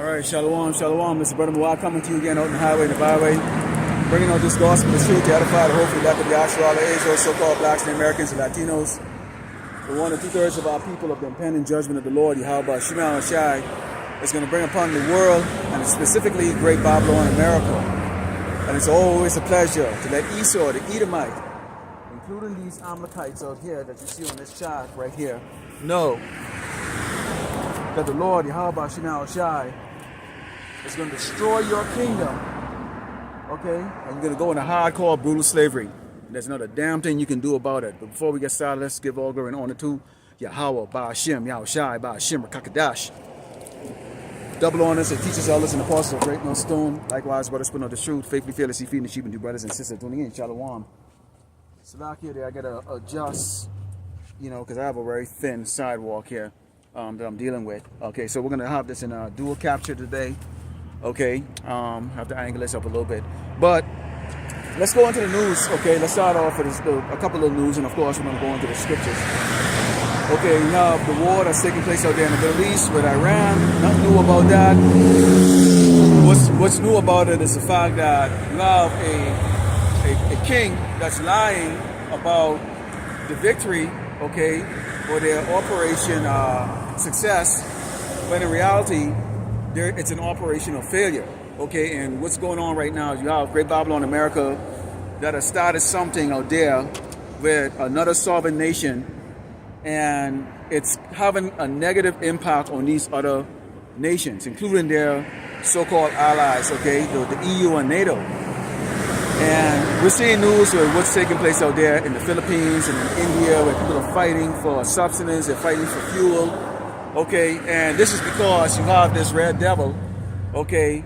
Alright, shalom, shalom. Mr. Brother Mawad coming to you again out in the highway and the byway, bringing out this gospel of truth to edify the hopefully elect of Yahshua, all the Israel, so-called blacks and Americans and Latinos. For 1 to 2/3 of our people of the impending judgment of the Lord, Yahweh Shema Shai, is going to bring upon the world, and specifically Great Babylon, America. And it's always a pleasure to let Esau, the Edomite, including these Amalekites out here that you see on this chart right here, know that the Lord, Yahweh Shema Shai, is going to destroy your kingdom, okay? And you're going to go into hardcore, brutal slavery. There's not a damn thing you can do about it. But before we get started, let's give all glory and honor to Yahweh, Ba'ashem, Yahushai, Ba'ashem, Rakakadash. Double honors and teachers, elders, and apostles of great no stone. Likewise, brothers putting out the truth, faithfully, fearlessly feeding the sheep and do brothers and sisters tuning in. Shalom. So back here, I got to adjust, because I have a very thin sidewalk here that I'm dealing with. Okay, so we're going to have this in a dual capture today. Okay, have to angle this up a little bit, but let's go into the news. Okay, let's start off with a couple of news, and of course we're going to go into the scriptures. Okay, you have the war that's taking place out there in the Middle East with Iran. Nothing new about that. What's new about it is the fact that you have a king that's lying about the victory, okay, for their operation success, but in reality it's an operational failure, okay? And what's going on right now is you have Great Babylon, America, that has started something out there with another sovereign nation, and it's having a negative impact on these other nations, including their so-called allies, okay, the EU and NATO. And we're seeing news of what's taking place out there in the Philippines and in India, where people are fighting for subsistence, they're fighting for fuel. Okay, and this is because you have this red devil, okay,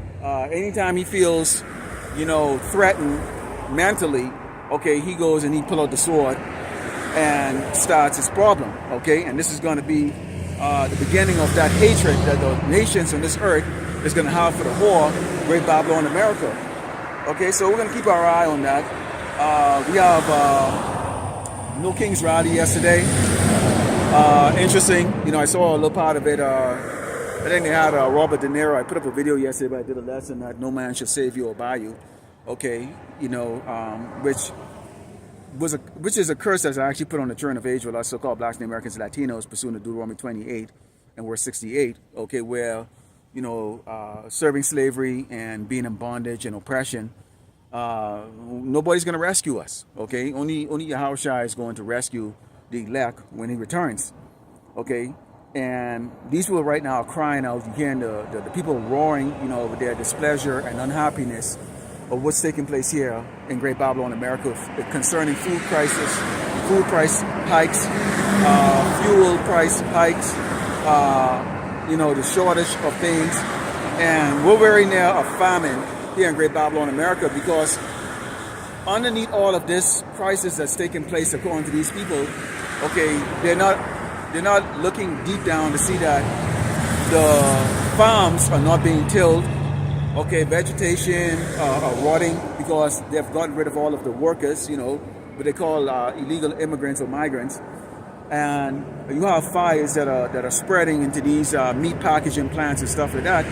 anytime he feels, threatened mentally, okay, he goes and he pulls out the sword and starts his problem, okay, and this is going to be the beginning of that hatred that the nations on this earth is going to have for the whore, Great Babylon, America. Okay, so we're going to keep our eye on that. We have No King's rally yesterday. Interesting, I saw a little part of it. I think they had Robert De Niro. I put up a video yesterday, but I did a lesson that no man shall save you or buy you. Okay, which is a curse that's actually put on the children of Israel, us so-called blacks and Americans and Latinos, pursuant to Deuteronomy 28 and verse 68. Okay, where serving slavery and being in bondage and oppression, nobody's going to rescue us. Okay, only Yahushua is going to rescue the elect when he returns. Okay, and these people right now are crying out. You hearing the people roaring, over their displeasure and unhappiness of what's taking place here in Great Babylon, America, concerning food price hikes, fuel price hikes, the shortage of things, and we're very near a famine here in Great Babylon, America, because underneath all of this crisis that's taking place, according to these people, okay, they're not looking deep down to see that the farms are not being tilled. Okay, vegetation are rotting because they've gotten rid of all of the workers, what they call illegal immigrants or migrants. And you have fires that are spreading into these meat packaging plants and stuff like that.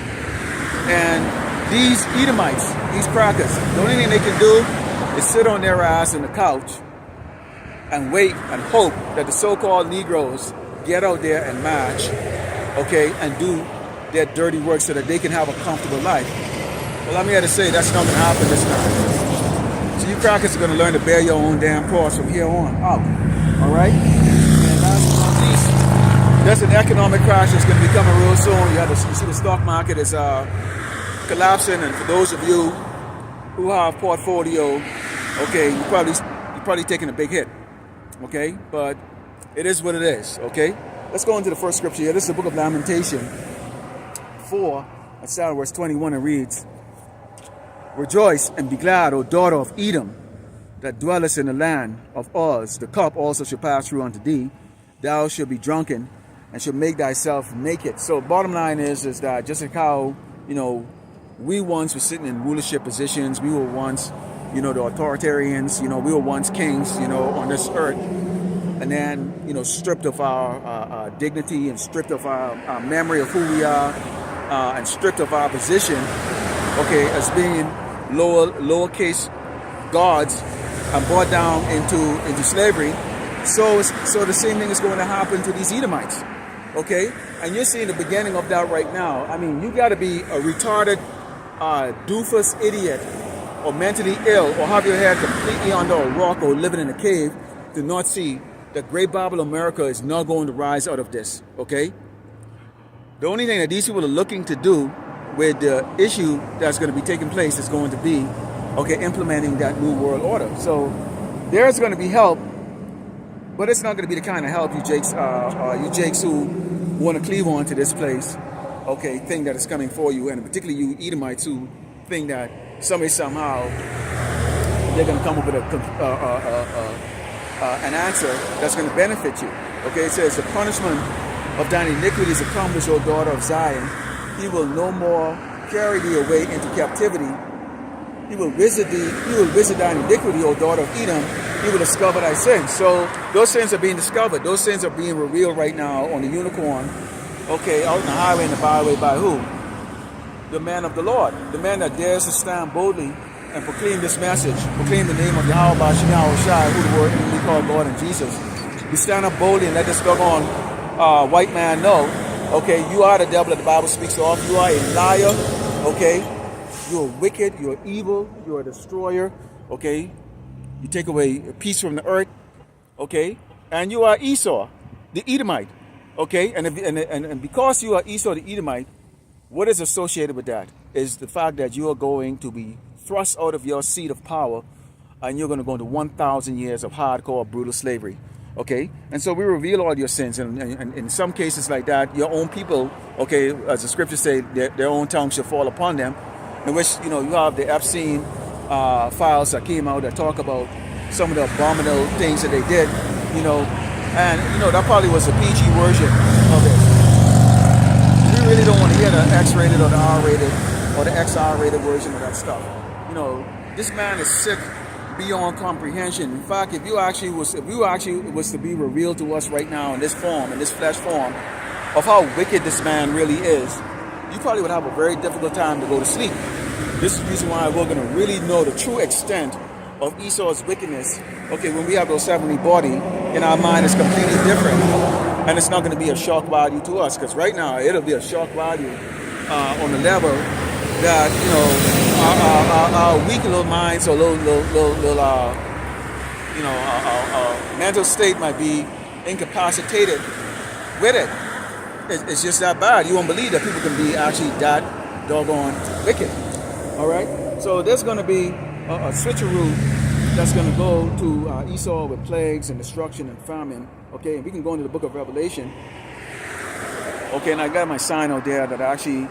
And these Edomites, these crackers, the only thing they can do is sit on their ass on the couch and wait and hope that the so-called Negroes get out there and march, okay, and do their dirty work so that they can have a comfortable life. Well, I'm here to say that's not going to happen this time. So you crackers are going to learn to bear your own damn cross from here on out, all right? And last but not least, there's an economic crash that's going to be coming real soon. You see the stock market is collapsing, and for those of you who have portfolio, okay, you're probably taking a big hit. Okay, but it is what it is. Okay, let's go into the first scripture here. This is the book of Lamentation 4, let's start verse 21, and reads, "Rejoice and be glad, O daughter of Edom, that dwellest in the land of Uz. The cup also shall pass through unto thee. Thou shalt be drunken, and shalt make thyself naked." So bottom line is that just like how, we once were sitting in rulership positions, we were once, the authoritarians, we were once kings, on this earth. And then, stripped of our dignity and stripped of our memory of who we are, and stripped of our position, okay, as being lowercase gods and brought down into slavery. So the same thing is going to happen to these Edomites, okay? And you're seeing the beginning of that right now. I mean, you got to be a retarded, doofus idiot, or mentally ill, or have your head completely under a rock or living in a cave to not see that Great Bible America is not going to rise out of this, okay? The only thing that these people are looking to do with the issue that's going to be taking place is going to be, okay, implementing that new world order. So there's going to be help, but it's not going to be the kind of help you Jakes who want to cleave on to this place, okay, think that is coming for you, and particularly you Edomites who think that somehow they're going to come up with an answer that's going to benefit you. Okay, it says the punishment of thine iniquity is accomplished, O daughter of Zion. He will no more carry thee away into captivity. He will visit thine iniquity, O daughter of Edom. He will discover thy sins. So those sins are being discovered. Those sins are being revealed right now on the unicorn. Okay, out in the highway and the byway by who? The man of the Lord. The man that dares to stand boldly and proclaim this message. Proclaim the name of Yahweh Shai, who the word we call Lord and Jesus. We stand up boldly and let this doggone white man know, okay, you are the devil that the Bible speaks of. You are a liar, okay? You're wicked, you're evil, you're a destroyer, okay? You take away peace from the earth, okay? And you are Esau, the Edomite, okay? And because you are Esau, the Edomite, what is associated with that is the fact that you are going to be thrust out of your seat of power and you're going to go into 1,000 years of hardcore, brutal slavery. Okay, and so we reveal all your sins, and in some cases like that, your own people, okay, as the scriptures say, their own tongue shall fall upon them, in which, you know, you have the Epstein files that came out that talk about some of the abominable things that they did, you know, and, you know, that probably was a PG version of it. We really don't want to hear the X-rated or the R-rated or the XR-rated version of that stuff. You know, this man is sick beyond comprehension. In fact, if you actually was to be revealed to us right now in this form, in this flesh form, of how wicked this man really is, you probably would have a very difficult time to go to sleep. This is the reason why we're going to really know the true extent of Esau's wickedness. Okay, when we have those heavenly body, in our mind is completely different, and it's not going to be a shock value to us, because right now it'll be a shock value on the level that, you know, our weak little minds or little mental state might be incapacitated with it. It's just that bad. You won't believe that people can be actually that doggone wicked. All right. So there's going to be a switcheroo that's going to go to Esau with plagues and destruction and famine. Okay, and we can go into the book of Revelation. Okay, and I got my sign out there that actually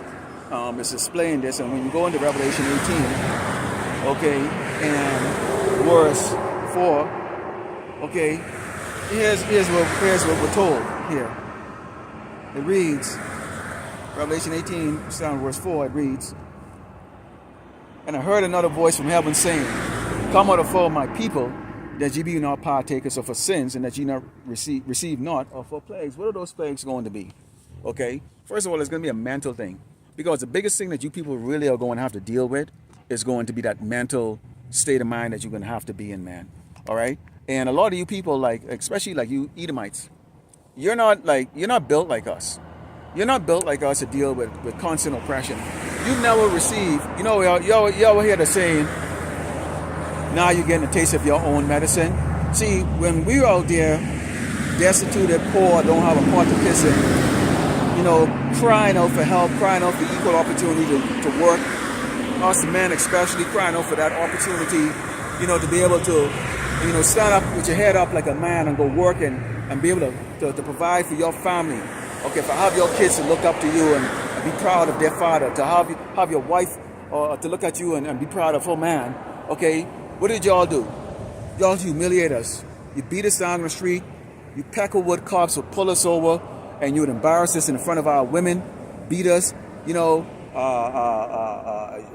is displaying this, and when you go into Revelation 18, okay, and verse 4, okay, here's what we're told here. It reads, Revelation 18, starting verse 4, it reads, and I heard another voice from heaven saying, come out of all my people, that ye be not partakers of her sins, and that ye not receive not of her plagues. What are those plagues going to be? Okay, first of all, it's going to be a mental thing. Because the biggest thing that you people really are going to have to deal with is going to be that mental state of mind that you're going to have to be in, man. All right? And a lot of you people, like, especially like you Edomites, you're not built like us. You're not built like us to deal with constant oppression. You never receive, you know, y'all hear the saying, now you're getting a taste of your own medicine. See, when we were out there, destitute, poor, don't have a pot to piss in, you know, crying out for help, crying out for equal opportunity to work. Us men especially crying out for that opportunity, you know, to be able to, you know, stand up with your head up like a man and go work and be able to provide for your family. Okay, to have your kids to look up to you and be proud of their father, to have your wife to look at you and be proud of her man. Okay, what did y'all do? Y'all humiliate us. You beat us down on the street. You Peckerwood cops would pull us over, and you would embarrass us in front of our women, beat us, you know,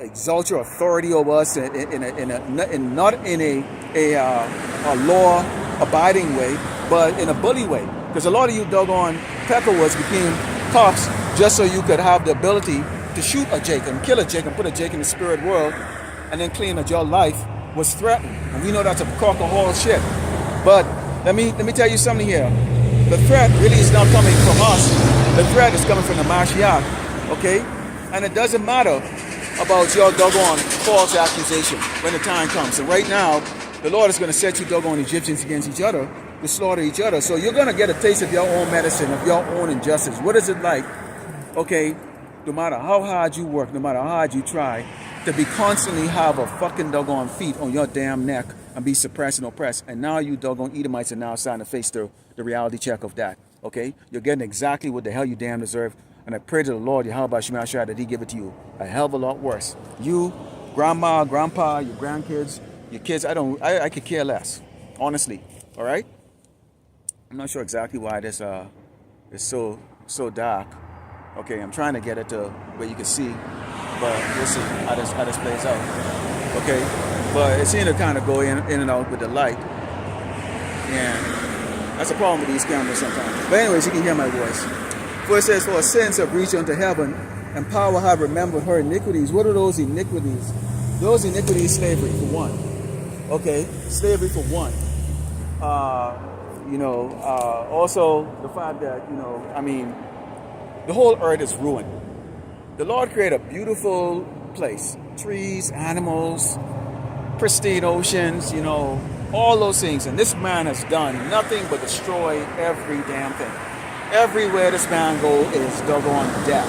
exalt your authority over us not in a law-abiding way, but in a bully way. Because a lot of you doggone Peckerwoods became cops just so you could have the ability to shoot a Jake and kill a Jake and put a Jake in the spirit world and then claim that your life was threatened. And we know that's a crock of whole shit. But let me tell you something here. The threat really is not coming from us. The threat is coming from the Mashiach, okay? And it doesn't matter about your doggone false accusation when the time comes. And right now, the Lord is going to set you doggone Egyptians against each other to slaughter each other. So you're going to get a taste of your own medicine, of your own injustice. What is it like, okay, no matter how hard you work, no matter how hard you try, to be constantly have a fucking doggone feet on your damn neck and be suppressed and oppressed. And now you doggone Edomites are now starting to face the reality check of that, okay? You're getting exactly what the hell you damn deserve. And I pray to the Lord, Yahweh Shema Shai, that he give it to you a hell of a lot worse. You, grandma, grandpa, your grandkids, your kids, I could care less, honestly, all right? I'm not sure exactly why this is so dark. Okay, I'm trying to get it to where you can see, but we'll see how this plays out. Okay, but it seems to kind of go in and out with the light, and that's a problem with these cameras sometimes. But anyways, you can hear my voice. For it says, for her sins have reached unto heaven, and power have remembered her iniquities. What are those iniquities? Those iniquities, slavery for one. Okay, slavery for one. Also the fact that, the whole earth is ruined. The Lord created a beautiful place. Trees, animals, pristine oceans, all those things. And this man has done nothing but destroy every damn thing. Everywhere this man goes is doggone death.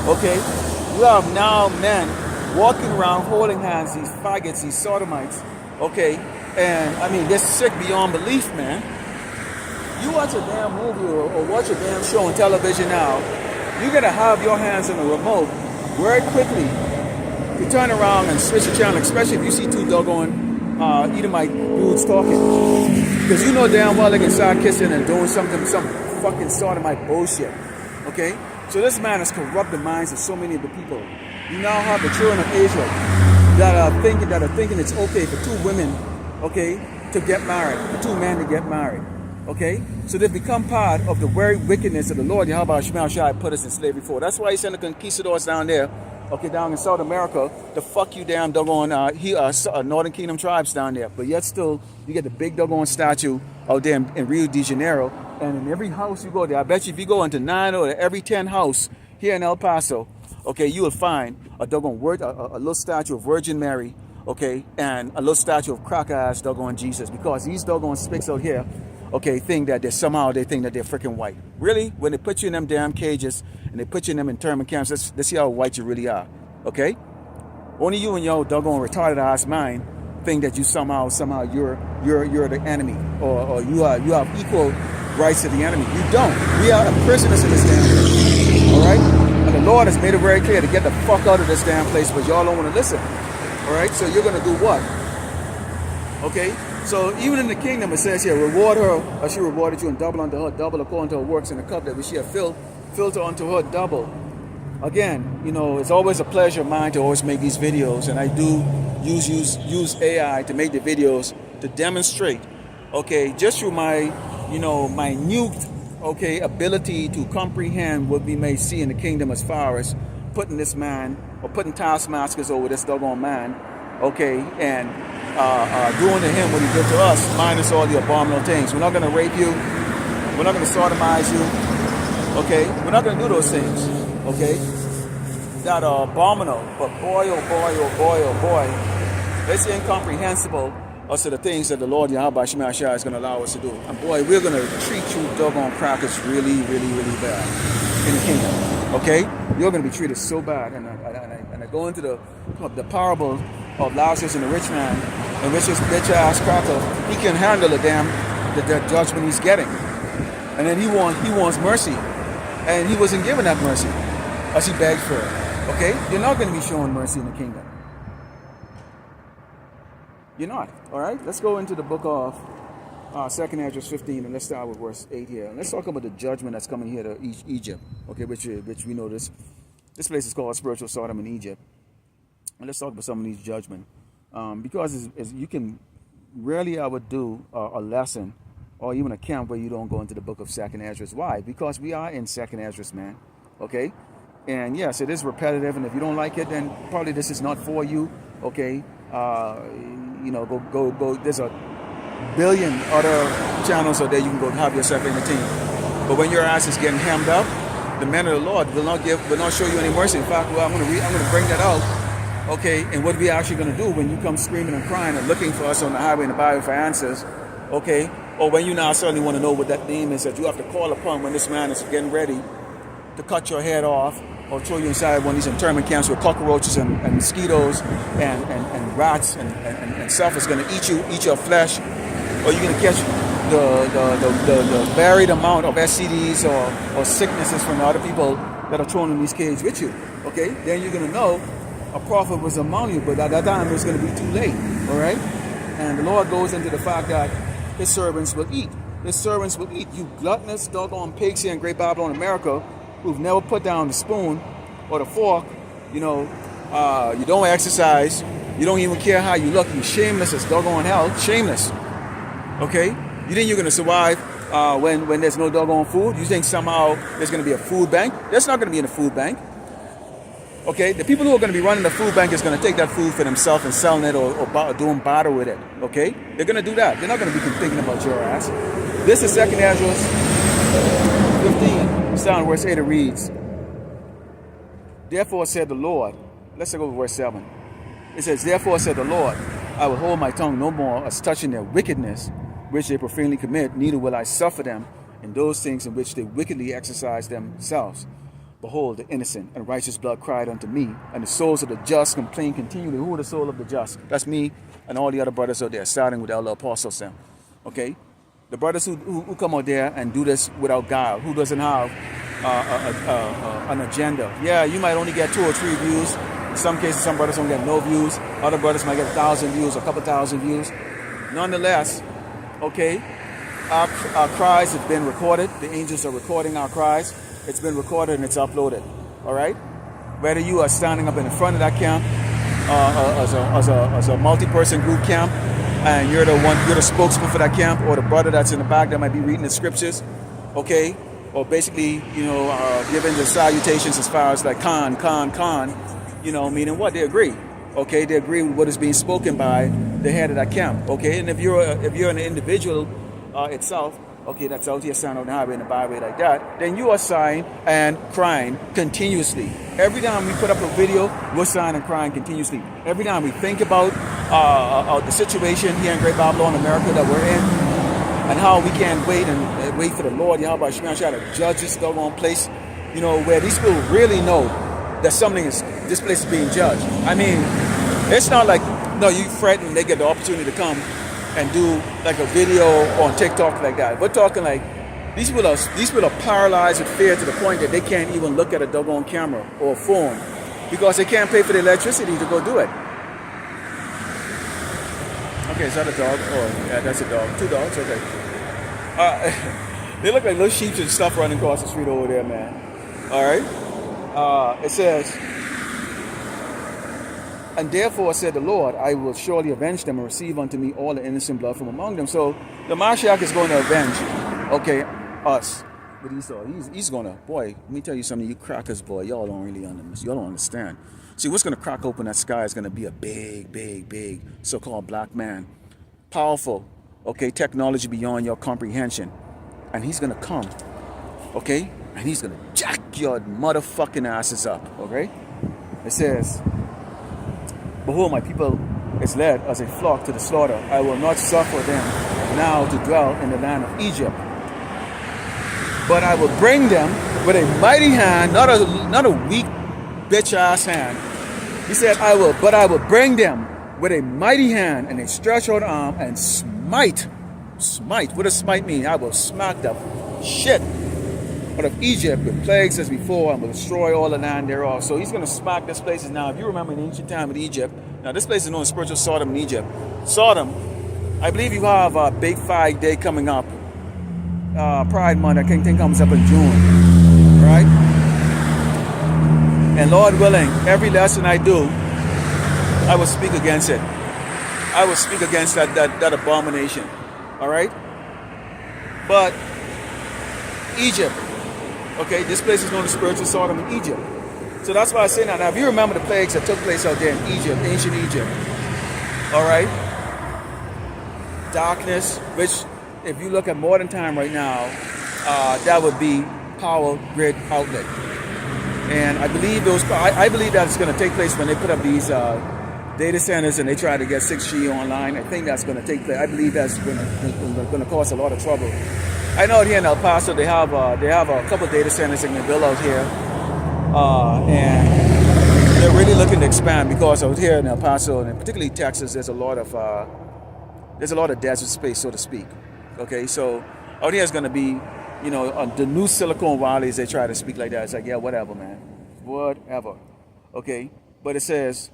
Okay? You have now men walking around holding hands, these faggots, these sodomites. Okay? And, they're sick beyond belief, man. You watch a damn movie or watch a damn show on television now, you're going to have your hands on the remote very quickly. You turn around and switch the channel, especially if you see two doggone Edomite dudes talking. Because you know damn well they can start kissing and doing some fucking sodomite bullshit. Okay? So this man has corrupted the minds of so many of the people. You now have the children of Israel that are thinking it's okay for two women, okay, to get married, for two men to get married. Okay? So they've become part of the very wickedness of the Lord Yahweh Shema Shai put us in slavery for. That's why he sent the conquistadors down there, okay, down in South America, to fuck you damn doggone Northern Kingdom tribes down there. But yet still, you get the big doggone statue out there in Rio de Janeiro. And in every house you go there, I bet you if you go into 9 or every 10 house here in El Paso, okay, you will find a doggone a little statue of Virgin Mary, okay, and a little statue of crack-ass doggone Jesus. Because these doggone spicks out here, okay, think that they think that they're freaking white. Really? When they put you in them damn cages and they put you in them internment camps, let's see how white you really are. Okay? Only you and your doggone retarded ass mind think that you somehow you're the enemy or you have equal rights to the enemy. You don't. We are prisoners in this damn place. Alright? And the Lord has made it very clear to get the fuck out of this damn place, but y'all don't want to listen. Alright? So you're gonna do what? Okay? So even in the kingdom, it says here, reward her as she rewarded you, and double unto her, double according to her works in the cup that we shall filter unto her double. Again, it's always a pleasure of mine to always make these videos, and I do use AI to make the videos to demonstrate, okay, just through my, minute, okay, ability to comprehend what we may see in the kingdom as far as putting this man, or putting taskmasters over this doggone man, okay, and doing to him what he did to us, minus all the abominable things. We're not going to rape you. We're not going to sodomize you. Okay? We're not going to do those things. Okay? That are abominable. But boy, oh boy, oh boy, oh boy, it's incomprehensible as to the things that the Lord Yahweh Shema Shai is going to allow us to do. And boy, we're going to treat you doggone crackers really, really, really bad in the kingdom. Okay? You're going to be treated so bad. And I go into the parable of Lazarus and the rich man, in which this bitch ass cracker, he can handle the judgment he's getting, and then he wants mercy, and he wasn't given that mercy as he begged for it. Okay, you're not going to be showing mercy in the kingdom. You're not. All right. Let's go into the book of 2nd Esdras 15, and let's start with verse 8 here. And let's talk about the judgment that's coming here to Egypt. Okay, which we know this place is called spiritual Sodom in Egypt. And let's talk about some of these judgment. Because you can rarely ever do a lesson or even a camp where you don't go into the book of 2nd Esdras. Why? Because we are in 2nd Esdras, man. Okay? And yes, it is repetitive, and if you don't like it, then probably this is not for you. Okay, go. There's a billion other channels out there you can go have yourself entertained. But when your ass is getting hemmed up, the man of the Lord will not show you any mercy. In fact, I'm going to bring that out. Okay, and what we actually going to do when you come screaming and crying and looking for us on the highway and the byway for answers, okay, or when you now suddenly want to know what that name is that you have to call upon when this man is getting ready to cut your head off or throw you inside one of these internment camps with cockroaches and mosquitoes and rats and stuff is going to eat your flesh, or you're going to catch the varied amount of STDs or sicknesses from the other people that are thrown in these cages with you. Okay, then you're going to know a prophet was among you, but at that time it's going to be too late. All right, and the Lord goes into the fact that his servants will eat. His servants will eat. You gluttonous, doggone pigs here in Great Babylon, America, who've never put down the spoon or the fork. You don't exercise. You don't even care how you look. You shameless as doggone hell. Shameless. Okay? You think you're going to survive when there's no doggone food? You think somehow there's going to be a food bank? There's not going to be in a food bank. Okay? The people who are going to be running the food bank is going to take that food for themselves and selling it or doing barter with it. Okay? They're going to do that. They're not going to be thinking about your ass. This is 2nd Ezra 15, starting verse 8. It reads, "Therefore said the Lord," let's go to verse 7. It says, "Therefore said the Lord, I will hold my tongue no more as touching their wickedness, which they profanely commit, neither will I suffer them in those things in which they wickedly exercise themselves. Behold, the innocent and righteous blood cried unto me, and the souls of the just complain continually." Who are the soul of the just? That's me and all the other brothers out there, starting with the elder apostles them. Okay? The brothers who come out there and do this without guile, who doesn't have an agenda. Yeah, you might only get 2 or 3 views. In some cases, some brothers don't get no views. Other brothers might get 1,000 views, a couple thousand views. Nonetheless, okay, our cries have been recorded. The angels are recording our cries. It's been recorded and it's uploaded. All right? Whether you are standing up in the front of that camp as a multi-person group camp, and you're the spokesman for that camp, or the brother that's in the back that might be reading the scriptures, okay, or basically, giving the salutations as far as like Khan, meaning what? They agree, okay, they agree with what is being spoken by the head of that camp, okay, and if you're an individual itself, okay, that's out here standing on the highway and the byway like that, then you are sighing and crying continuously. Every time we put up a video, we're sighing and crying continuously. Every time we think about the situation here in Great Babylon, America that we're in, and how we can't wait for the Lord, Yahweh Shemai Shah, to judge this doggone place, where these people really know that this place is being judged. I mean, it's not like, no, you fret and they get the opportunity to come and do like a video on TikTok like that. We're talking like these people are paralyzed with fear to the point that they can't even look at a doggone camera or a phone because they can't pay for the electricity to go do it. Okay, is that a dog? Oh, yeah, that's a dog. 2 dogs? Okay. They look like little sheep and stuff running across the street over there, man. All right. It says, "And therefore said the Lord, I will surely avenge them and receive unto me all the innocent blood from among them." So the Mashiach is going to avenge, okay, us. But he's going to, boy, let me tell you something, you crackers, boy, y'all don't understand. See, what's going to crack open that sky is going to be a big so-called black man. Powerful, okay, technology beyond your comprehension. And he's going to come, okay, and he's going to jack your motherfucking asses up, okay? It says, "Behold, my people is led as a flock to the slaughter. I will not suffer them now to dwell in the land of Egypt. But I will bring them with a mighty hand," not a weak bitch-ass hand. He said, I will bring them with a mighty hand and a stretched out arm and smite. Smite. What does smite mean? I will smack the shit out of Egypt with plagues as before, and will destroy all the land thereof. So he's going to smack this place. Now, if you remember in ancient time with Egypt, now this place is known as spiritual Sodom in Egypt. Sodom, I believe you have a big 5 day coming up. Pride Month, I think comes up in June. Right? And Lord willing, every lesson I do, I will speak against it. I will speak against that abomination. All right? But Egypt, okay, this place is known as spiritual Sodom in Egypt. So that's why I say now, if you remember the plagues that took place out there in Egypt, ancient Egypt, all right? Darkness, which if you look at modern time right now, that would be power grid outlet. And I believe I believe that it's going to take place when they put up these data centers and they try to get 6G online. I think that's going to take place. I believe that's going to cause a lot of trouble. I know here in El Paso they have a couple of data centers that can build out here, and they're really looking to expand because out here in El Paso and particularly Texas, there's a lot of desert space, so to speak. Okay, so out here is going to be, the new Silicon Valley, as they try to speak like that. It's like, yeah, whatever, man, whatever. Okay, but it says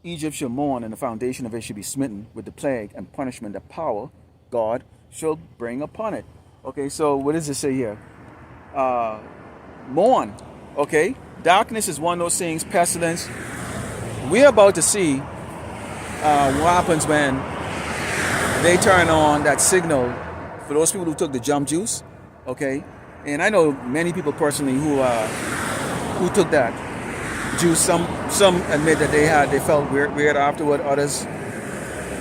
Egypt shall mourn, and the foundation of it shall be smitten with the plague and punishment that power God shall bring upon it. Okay, so what does it say here? Mourn. Okay, darkness is one of those things. Pestilence. We're about to see what happens when they turn on that signal for those people who took the jump juice. Okay, and I know many people personally who took that juice. Some admit that they felt weird afterward. Others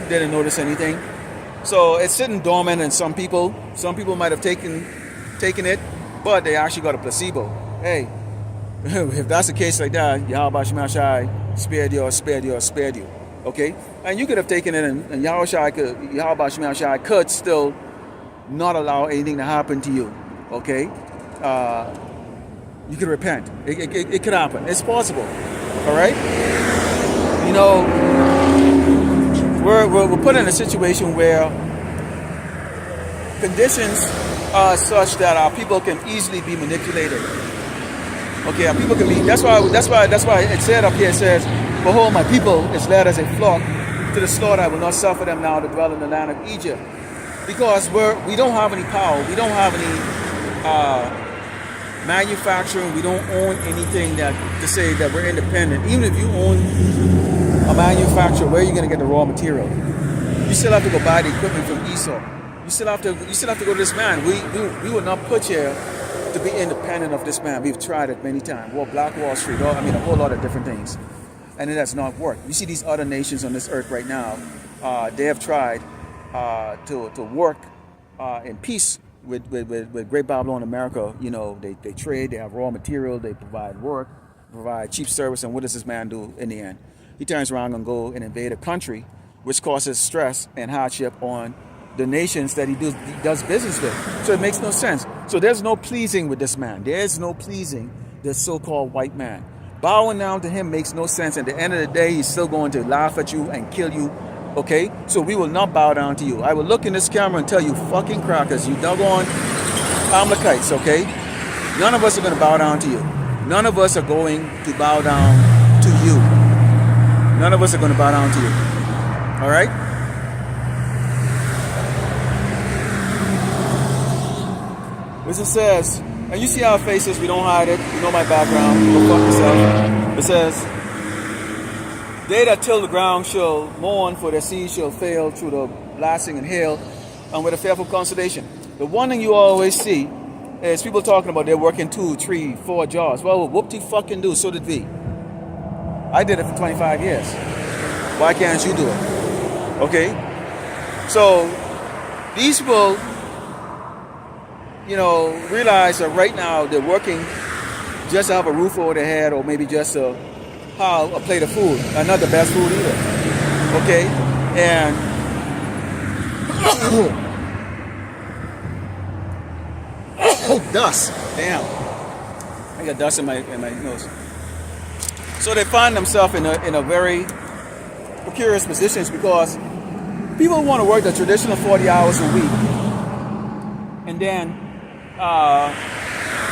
didn't notice anything. So it's sitting dormant in some people. Some people might have taken it, but they actually got a placebo. Hey, if that's the case like that, Yahweh Shemashai spared you. Okay, and you could have taken it, and Yahweh Shemashai could still not allow anything to happen to you. Okay, you could repent. It could happen. It's possible. All right. We're put in a situation where conditions are such that our people can easily be manipulated. Okay, our people can be. That's why it said up here. It says, "Behold, my people is led as a flock to the slaughter. I will not suffer them now to dwell in the land of Egypt." Because we don't have any power. We don't have any manufacturing. We don't own anything to say that we're independent. Even if you own a manufacturer, where are you going to get the raw material? You still have to go buy the equipment from Esau. You still have to go to this man. We were not put here to be independent of this man. We've tried it many times. Black Wall Street. A whole lot of different things, and it has not worked. You see these other nations on this earth right now. They have tried to work in peace with Great Babylon America. They trade, they have raw material, they provide work, provide cheap service, and what does this man do in the end? He turns around and go and invade a country, which causes stress and hardship on the nations that he does business with. So it makes no sense. So there's no pleasing with this man. There's no pleasing this so-called white man. Bowing down to him makes no sense. At the end of the day, he's still going to laugh at you and kill you. Okay, so we will not bow down to you. I will look in this camera and tell you fucking crackers, you doggone Amalekites, okay? None of us are going to bow down to you. None of us are going to bow down to you. None of us are going to bow down to you. All right? As it says, and you see our faces, we don't hide it. You know my background. Go fuck yourself. It says, they that till the ground shall mourn, for their seed shall fail through the blasting and hail, and with a fearful consolation. The one thing you always see is people talking about they're working 2, 3, 4 jobs. Well, whoop-de-fucking do, so did we. I did it for 25 years. Why can't you do it? Okay? So, these people, realize that right now they're working just to have a roof over their head, or maybe just to have a plate of food, and not the best food either. Okay, and dust. Damn, I got dust in my nose. So they find themselves in a very precarious positions because people want to work the traditional 40 hours a week, and then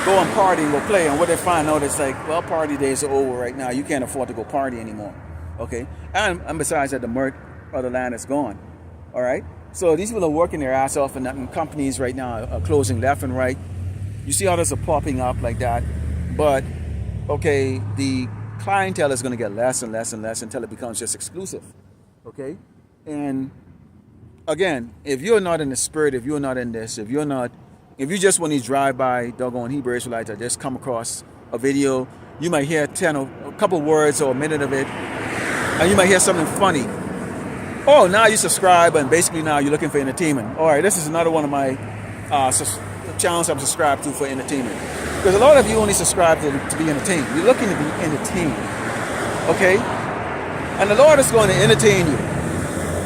go and party and go play. And what they find out is like, well, party days are over right now. You can't afford to go party anymore. Okay? And besides that, the murk of the land is gone. All right? So these people are working their ass off, and companies right now are closing left and right. You see others are popping up like that. But, okay, the clientele is going to get less and less and less until it becomes just exclusive. Okay? And, again, if you're not in the spirit, if you're not in this, if you're not If you just want to drive by doggone Hebrew Israelites, I just come across a video, you might hear a couple words or a minute of it, and you might hear something funny. Oh, now you subscribe, and basically now you're looking for entertainment. All right, this is another one of my channels I'm subscribed to for entertainment. Because a lot of you only subscribe to be entertained. You're looking to be entertained. Okay? And the Lord is going to entertain you.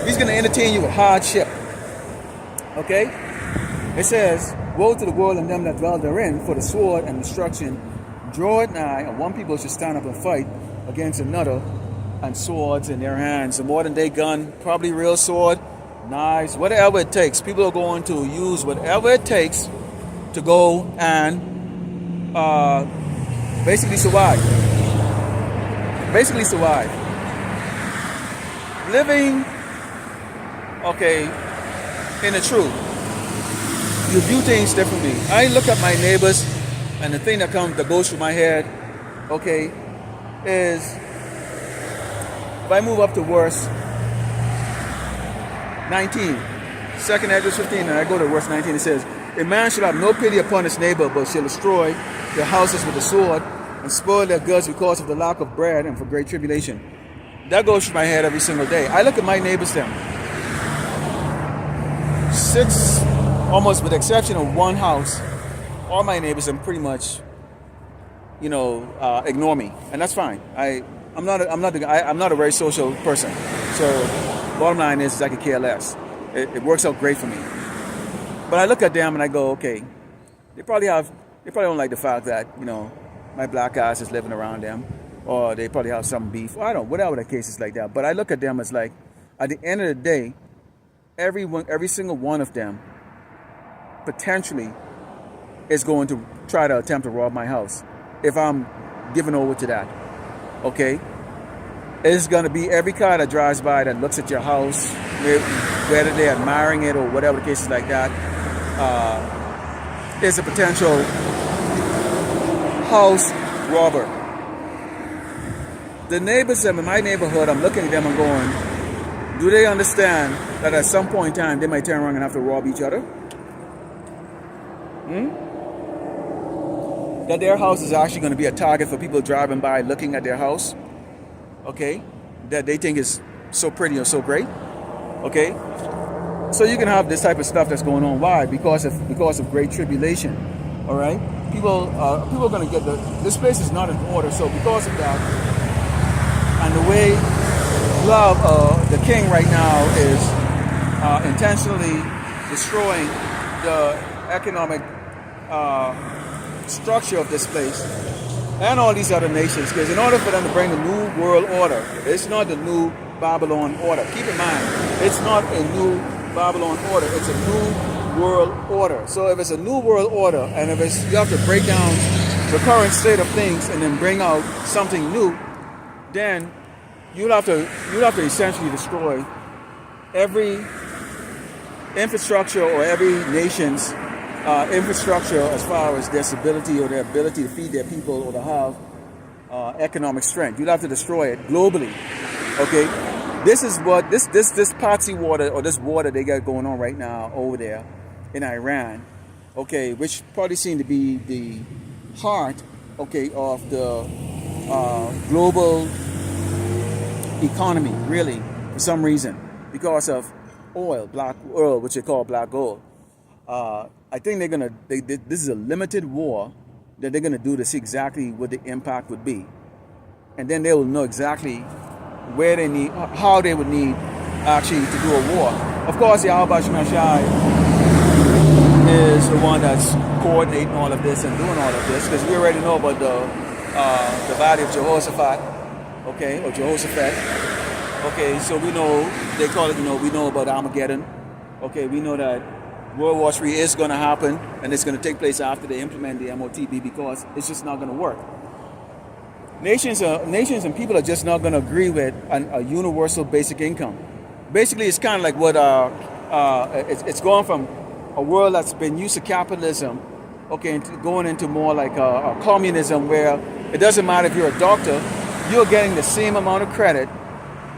He's going to entertain you with hardship. Okay? It says, woe to the world and them that dwell therein, for the sword and destruction draweth nigh, and one people should stand up and fight against another, and swords in their hands. A modern day gun, probably real sword, knives, whatever it takes. People are going to use whatever it takes to go and basically survive. Basically survive. Living, okay, in the truth. You view things differently. I look at my neighbors, and the thing that goes through my head, okay, is if I move up to verse 19, 2nd Ezra 15, and I go to verse 19, it says, a man shall have no pity upon his neighbor, but shall destroy their houses with the sword, and spoil their goods because of the lack of bread and for great tribulation. That goes through my head every single day. I look at my neighbors them. 6, almost with the exception of one house, all my neighbors them pretty much, ignore me, and that's fine. I'm not a very social person. So bottom line is I could care less. It works out great for me. But I look at them and I go, okay, they probably don't like the fact that, my black ass is living around them, or they probably have some beef. I don't, whatever the case is like that. But I look at them as like, at the end of the day, every single one of them potentially is going to try to attempt to rob my house if I'm given over to that. Okay? It's going to be every car that drives by that looks at your house, whether they're admiring it or whatever the case is like that, is a potential house robber. The neighbors in my neighborhood, I'm looking at them and going, do they understand that at some point in time they might turn around and have to rob each other? That their house is actually going to be a target for people driving by looking at their house, okay, that they think is so pretty or so great, okay. So you can have this type of stuff that's going on. Why? Because of great tribulation. All right, people are going to get this place is not in order. So because of that, and the way the king right now is intentionally destroying the economic structure of this place and all these other nations, because in order for them to bring the new world order, it's not the new Babylon order. Keep in mind, it's not a new Babylon order, it's a new world order. So if it's a new world order, and if you have to break down the current state of things and then bring out something new, then you'll have to essentially destroy every infrastructure or every nation's infrastructure as far as their stability or their ability to feed their people or to have economic strength. You'll have to destroy it globally. Okay, this is what this potsy water, or this water they got going on right now over there in Iran. Okay, which probably seem to be the heart, okay, of the global economy, really, for some reason, because of oil, black oil, which they call black gold. I think this is a limited war that they're gonna do to see exactly what the impact would be, and then they will know exactly where they need, how they would need actually to do a war. Of course, Yahweh Shemashai is the one that's coordinating all of this and doing all of this, because we already know about the valley of Jehoshaphat, okay, or Jehoshaphat. Okay, so we know they call it. We know about Armageddon. Okay, we know that World War III is going to happen, and it's going to take place after they implement the MOTB, because it's just not going to work. Nations and people are just not going to agree with a universal basic income. Basically, it's kind of like what it's going from a world that's been used to capitalism, okay, going into more like a communism, where it doesn't matter if you're a doctor, you're getting the same amount of credit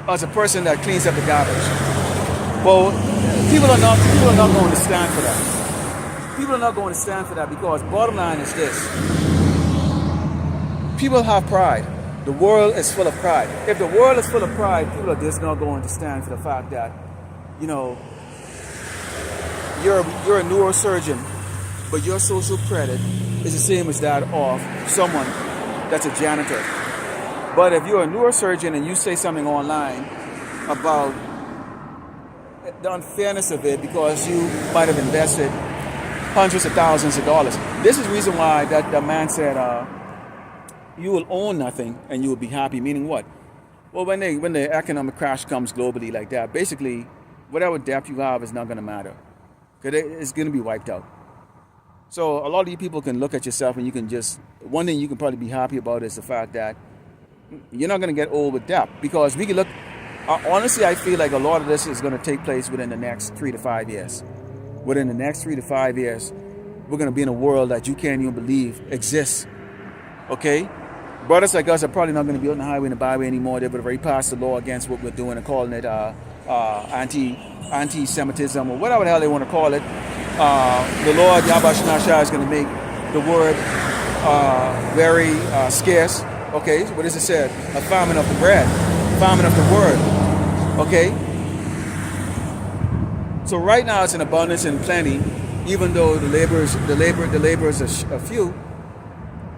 as a person that cleans up the garbage. Well, people are not going to stand for that. people are not going to stand for that, because bottom line is this. People have pride. The world is full of pride. If the world is full of pride, people are just not going to stand for the fact that, you know, you're a neurosurgeon, but your social credit is the same as that of someone that's a janitor. But if you're a neurosurgeon and you say something online about the unfairness of it because you might have invested hundreds of thousands of dollars, this is the reason why that man said, you will own nothing and you will be happy. Meaning what? Well, when the economic crash comes globally like that, basically, whatever debt you have is not going to matter. Because it's going to be wiped out. So a lot of you people can look at yourself and you can just, one thing you can probably be happy about is the fact that you're not going to get old with debt. Because we can look, honestly, I feel like a lot of this is going to take place within the next 3 to 5 years. Within the next 3 to 5 years, we're going to be in a world that you can't even believe exists. Okay? Brothers like us are probably not going to be on the highway and the byway anymore. They would have already passed the law against what we're doing and calling it anti-Semitism or whatever the hell they want to call it. The Lord Yahweh Shah is going to make the word very scarce. Okay, what does it say? A famine of the bread, famine of the word. Okay. So right now it's in abundance and plenty, even though the laborers are few.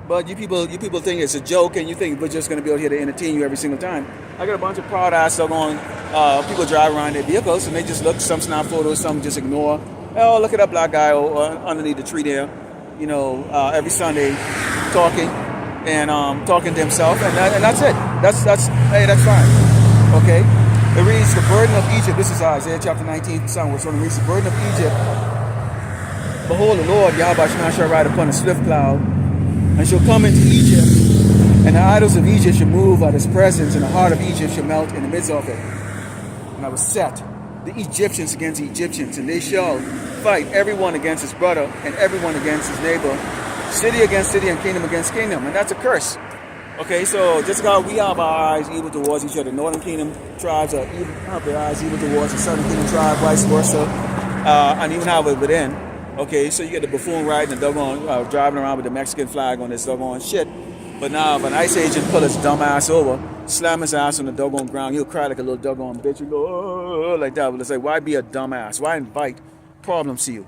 But you people think it's a joke, and you think we're just going to be out here to entertain you every single time. I got a bunch of proud ass people drive around their vehicles and they just look, some snap photos, some just ignore. Oh, look at that black guy underneath the tree there, you know, every Sunday talking to himself, and that's it. That's fine. Okay. It reads the burden of Egypt. This is Isaiah chapter 19. Son, it reads the burden of Egypt. Behold, the Lord Yahweh shall ride upon a swift cloud, and shall come into Egypt, and the idols of Egypt shall move at his presence, and the heart of Egypt shall melt in the midst of it. And I will set the Egyptians against the Egyptians, and they shall fight everyone against his brother, and everyone against his neighbor, city against city, and kingdom against kingdom. And that's a curse. Okay, so just because we have our eyes evil towards each other, northern kingdom tribes have their eyes evil towards the southern kingdom tribe, vice versa, and even have it within. Okay, so you get the buffoon riding the doggone, driving around with the Mexican flag on this doggone shit. But now if an ICE agent pull his dumb ass over, slam his ass on the doggone ground, he'll cry like a little doggone bitch. He'll go, oh, like that. But it's like, why be a dumb ass? Why invite problems to you?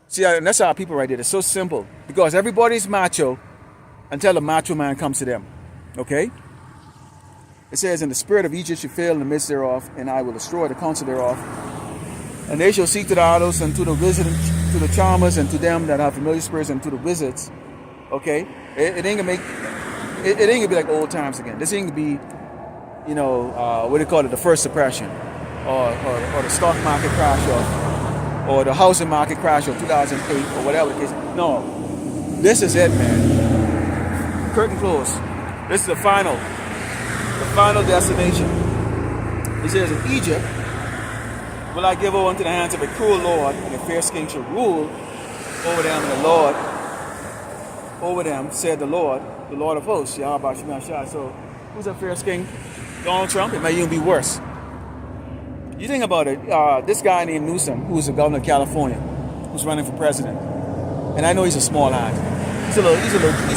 See, and that's our people right there. It's so simple. Because everybody's macho until the macho man comes to them. Okay? It says, and the spirit of Egypt shall fail in the midst thereof, and I will destroy the counsel thereof. And they shall seek to the idols, and to the wizards, to the charmers, and to them that have familiar spirits, and to the wizards. Okay? It ain't gonna be like old times again. This ain't gonna be, you know, what do you call it, the first depression, or the stock market crash, or the housing market crash of 2008, or whatever the case. No, this is it, man. Curtain closed. This is the final destination. He says, in Egypt will I give over unto the hands of a cruel lord, and a fierce king shall rule over them, and the Lord over them, said the Lord of hosts, Yahweh Shemashah. So, who's that fierce king? Donald Trump? It may even be worse. You think about it, this guy named Newsom, who's the governor of California, who's running for president, and I know he's a small lad. He's a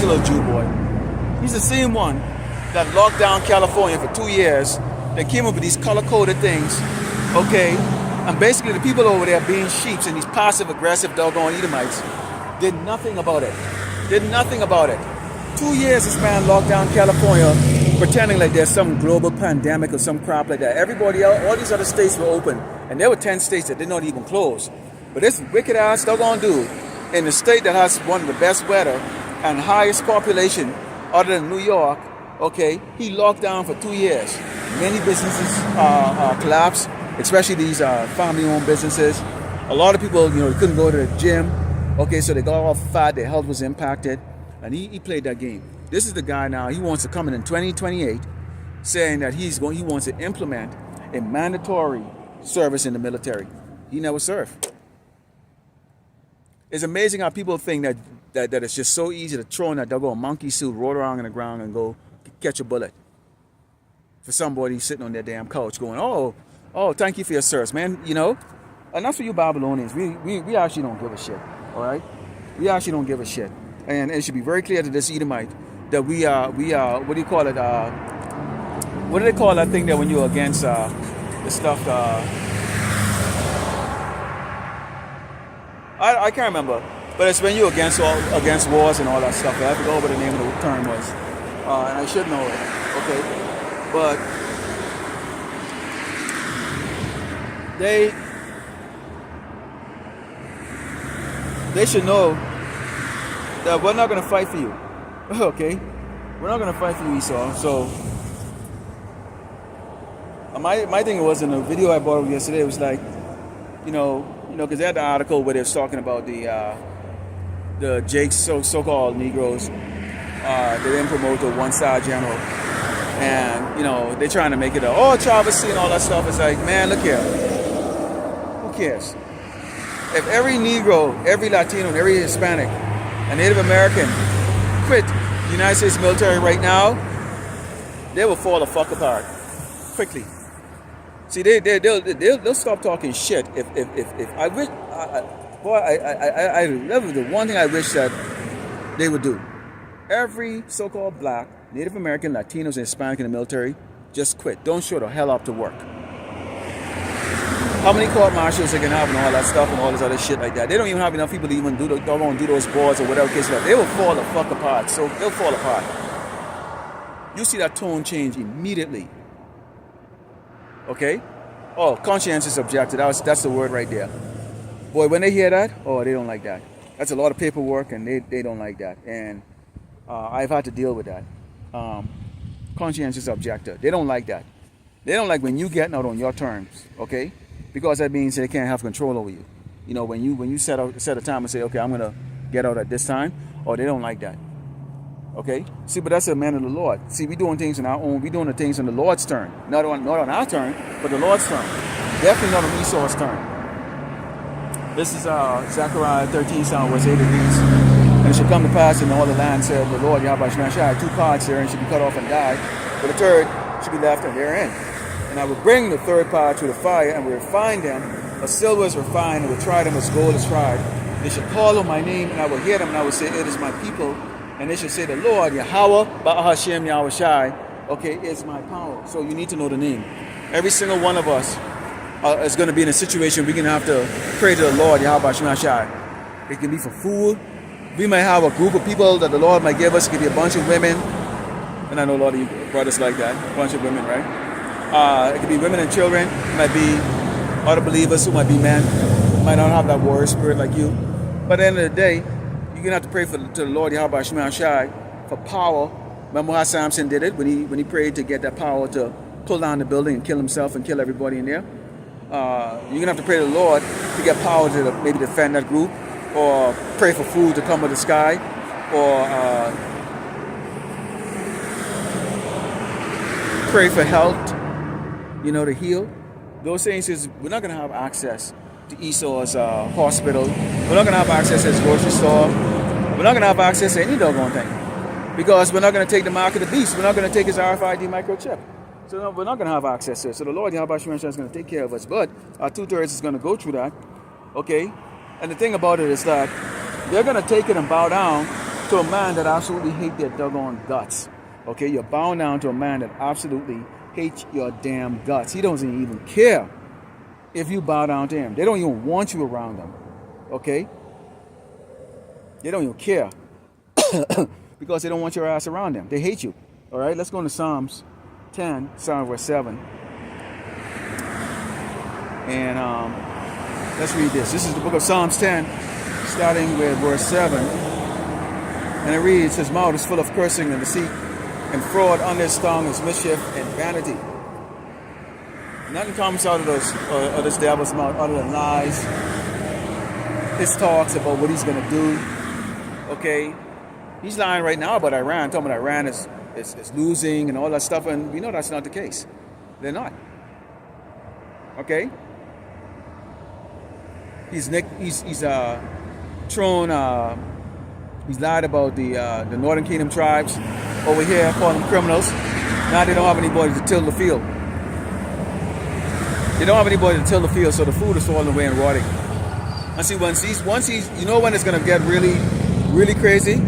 little Jew boy. He's the same one that locked down California for 2 years. They came up with these color-coded things, okay? And basically the people over there being sheeps and these passive-aggressive doggone Edomites did nothing about it. 2 years this man locked down California, pretending like there's some global pandemic or some crap like that. Everybody else, all these other states were open, and there were 10 states that did not even close. But this wicked-ass doggone dude in the state that has one of the best weather and highest population other than New York, okay, he locked down for 2 years. Many businesses collapsed, especially these family-owned businesses. A lot of people, you know, couldn't go to the gym. Okay, so they got all fat, their health was impacted, and he played that game. This is the guy now, he wants to come in 2028, saying that he wants to implement a mandatory service in the military. He never served. It's amazing how people think that it's just so easy to throw in that doggone monkey suit, roll around on the ground, and go catch a bullet. For somebody sitting on their damn couch going, oh, thank you for your service, man, you know. And that's for you Babylonians. We actually don't give a shit. All right, we actually don't give a shit, and it should be very clear to this Edomite that we are what do you call it? What do they call that thing that when you're against the stuff? I can't remember, but it's when you're against wars and all that stuff. I forgot what the name of the term was, and I should know it. Okay, but they should know that we're not going to fight for you. Okay, we're not going to fight for you, Esau. So my thing was in the video I brought up yesterday. It was like, because they had the article where they was talking about the Jake's so-called Negroes. They didn't promote the one-star general, and they're trying to make it a travesty and all that stuff. It's like, man, look here. Who cares? If every Negro, every Latino, and every Hispanic and Native American quit the United States military right now, they will fall the fuck apart quickly. See, they'll stop talking shit. If I wish, that was the one thing I wish that they would do. Every so-called black, Native American, Latinos, and Hispanic in the military, just quit. Don't show the hell up to work. How many court martials they can have and all that stuff and all this other shit like that? They don't even have enough people to even do those boards or whatever case like that. They will fall the fuck apart. So they'll fall apart. You see that tone change immediately. Okay? Oh, conscientious objector. That's the word right there. Boy, when they hear that, they don't like that. That's a lot of paperwork, and they don't like that. And I've had to deal with that. Conscientious objector. They don't like that. They don't like when you get out on your terms. Okay? Because that means they can't have control over you. When you set a time and say, okay, I'm gonna get out at this time, they don't like that. Okay? See, but that's a man of the Lord. See, we doing things on our own. We doing the things on the Lord's turn. Not on our turn, but the Lord's turn. Definitely not on Esau's turn. This is Zechariah 13, verse 8 of these. And it shall come to pass in all the land, said the Lord, Yahweh Shemashai, 2 parts therein should be cut off and die, but the third should be left therein. And I will bring the third part to the fire, and will refine them, as silver is refined, and will try them as gold is tried. They shall call on my name, and I will hear them, and I will say, it is my people. And they shall say, the Lord, Yahweh, Ba'ahashem, Yahweh Shai, is my power. So you need to know the name. Every single one of us is going to be in a situation we're going to have to pray to the Lord, Yahweh Shai. It can be for food. We might have a group of people that the Lord might give us. It could be a bunch of women. And I know a lot of you brothers like that. A bunch of women, right? It could be women and children. It might be other believers who might be men. Might not have that warrior spirit like you. But at the end of the day, you're going to have to pray to the Lord, Yahweh Shai, for power. Remember how Samson did it when he prayed to get that power to pull down the building and kill himself and kill everybody in there. You're going to have to pray to the Lord to get power to maybe defend that group, or pray for food to come with the sky, or pray for health, to heal. Those things is, we're not going to have access to Esau's hospital. We're not going to have access to his grocery store. We're not going to have access to any doggone thing, because we're not going to take the mark of the beast. We're not going to take his RFID microchip. So no, we're not going to have access to it. So the Lord Yahweh Shai is going to take care of us. But our 2/3 is going to go through that. Okay? And the thing about it is that they're going to take it and bow down to a man that absolutely hates their doggone guts. Okay? You're bowing down to a man that absolutely hates your damn guts. He doesn't even care if you bow down to him. They don't even want you around them. Okay? They don't even care. Because they don't want your ass around them. They hate you. All right? Let's go into Psalms 10, Psalm verse 7. And let's read this. This is the book of Psalms 10, starting with verse 7. And it reads, his mouth is full of cursing and deceit, and fraud under his tongue is mischief and vanity. Nothing comes out of this devil's mouth other than lies. His talks about what he's going to do. Okay? He's lying right now about Iran, talking about Iran is losing and all that stuff, and we know that's not the case. They're not. Okay? He's lied about the Northern Kingdom tribes over here, calling them criminals. Now they don't have anybody to till the field. They don't have anybody to till the field, so the food is falling away and rotting. And see, once he's, you know when it's gonna get really, really crazy?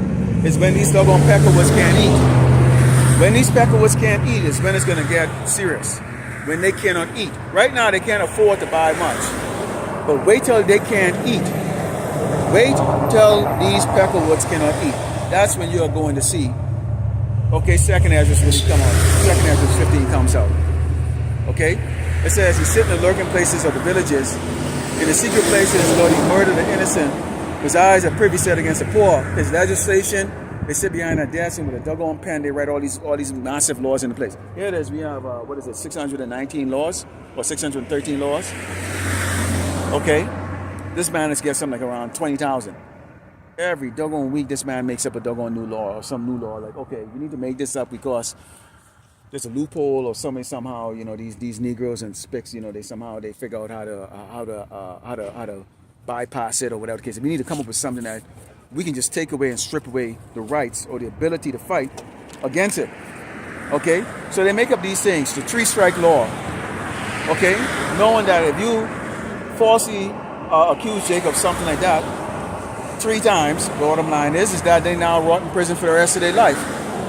Is when these doggone peckerwoods can't eat. When these peckerwoods can't eat is when it's gonna get serious. When they cannot eat. Right now they can't afford to buy much. But wait till they can't eat. Wait till these peckerwoods cannot eat. That's when you're going to see. Okay, second Ezra's really come out. Second Ezra's 15 comes out. Okay? It says, he sit in the lurking places of the villages. In the secret places, Lord, he murdered the innocent. His eyes are privy set against the poor. His legislation, they sit behind a desk and with a doggone pen, they write all these massive laws into place. Here it is. We have, 619 laws or 613 laws. Okay? This man has got something like around 20,000. Every doggone week, this man makes up a doggone new law or some new law. Like, okay, we need to make this up because there's a loophole or somebody somehow, these Negroes and Spics, they figure out how to bypass it or whatever the case. We need to come up with something that we can just take away and strip away the rights or the ability to fight against it. Okay, so they make up these things, the 3-strike law. Okay, knowing that if you falsely accuse Jacob of something like that 3 times, the bottom line is that they now rot in prison for the rest of their life.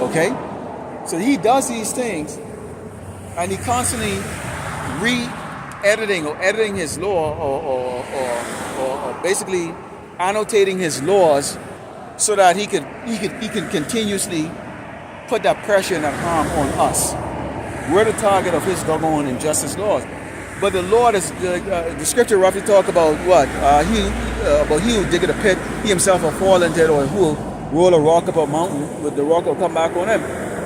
Okay. So he does these things, and he constantly re-editing or editing his law, or basically annotating his laws, so that he can continuously put that pressure and that harm on us. We're the target of his doggone injustice laws. But the Lord is the scripture roughly talk about what he who diggeth a pit, he himself will fall into it, or who will roll a rock up a mountain, but the rock will come back on him.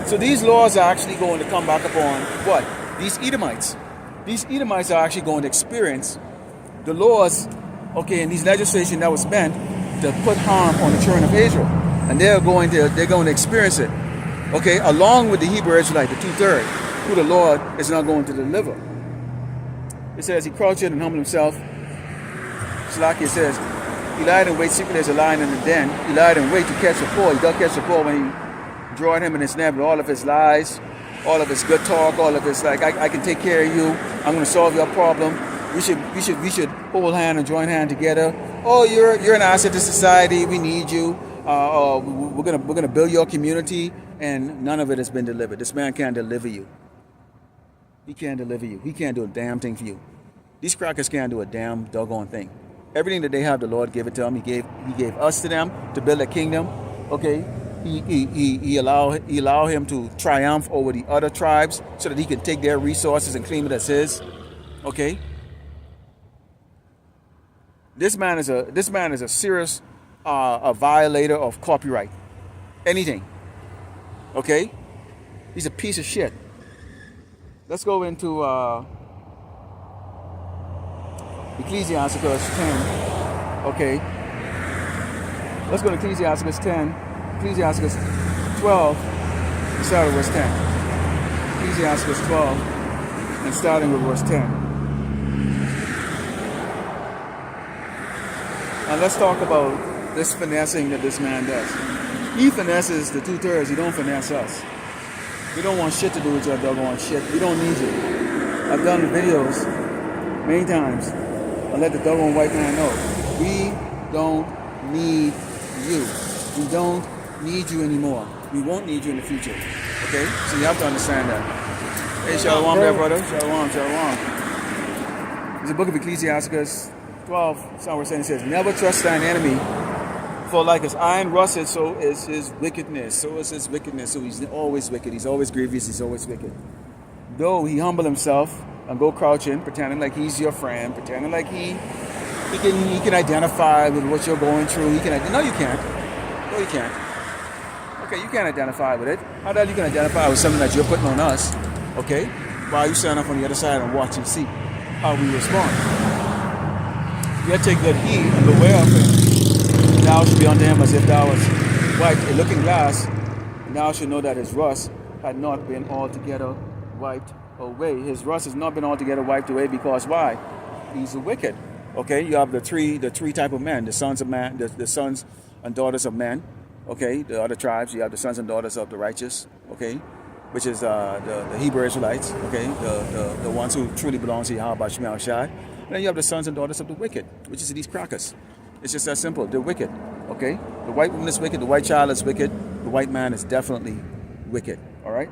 So these laws are actually going to come back upon what? These Edomites. These Edomites are actually going to experience the laws, okay, and these legislation that was meant to put harm on the children of Israel. And they're going to experience it. Okay, along with the Hebrew Israelite, the 2/3, who the Lord is not going to deliver. It says he crouched and humbled himself. Slakia says, he lied in wait secretly as a lion in the den. He lied in wait to catch the poor. He does catch the poor when he drawing him in his net with all of his lies, all of his good talk, all of his I can take care of you. I'm going to solve your problem. We should hold hand and join hand together. Oh, you're an asset to society. We need you. We're gonna build your community, and none of it has been delivered. This man can't deliver you. He can't deliver you. He can't do a damn thing for you. These crackers can't do a damn doggone thing. Everything that they have, the Lord gave it to them. He gave us to them to build a kingdom. Okay. He allow him to triumph over the other tribes so that he can take their resources and claim it as his. Okay. This man is a serious a violator of copyright. Anything. Okay. He's a piece of shit. Let's go into Ecclesiasticus 10. Okay. Let's go to Ecclesiasticus 10. Ecclesiasticus 12, and starting with verse 10. Ecclesiasticus 12, and starting with verse 10. And let's talk about this finessing that this man does. He finesses the 2/3. He don't finesse us. We don't want shit to do with your doggone shit. We don't need you. I've done videos many times. I let the doggone white man know. We don't need you. We don't need you anymore. We won't need you in the future. Okay? So you have to understand that. Hey, shalom there, brother. Shalom. It's the book of Ecclesiasticus 12. That's how we're saying. It says, never trust thine enemy, for like as iron rusted, so is his wickedness. So he's always wicked. He's always grievous. He's always wicked. Though he humble himself and go crouching, pretending like he's your friend, pretending like he can identify with what you're going through. No, you can't. No, you can't. Okay, you can't identify with it. How that you can identify with something that you're putting on us, okay? While you stand up on the other side and watch and see how we respond. Yet take good heed and beware of him. Thou should be unto him as if thou was wiped a looking glass, and thou should know that his rust had not been altogether wiped away. His rust has not been altogether wiped away because why? He's a wicked. Okay, you have the three type of men: the sons of man, the sons and daughters of men. Okay, the other tribes, you have the sons and daughters of the righteous, okay, which is the Hebrew Israelites, okay, the ones who truly belong to Yahweh Shai. Then you have the sons and daughters of the wicked, which is these crackers. It's just that simple. They're wicked. Okay? The white woman is wicked. The white child is wicked. The white man is definitely wicked. All right?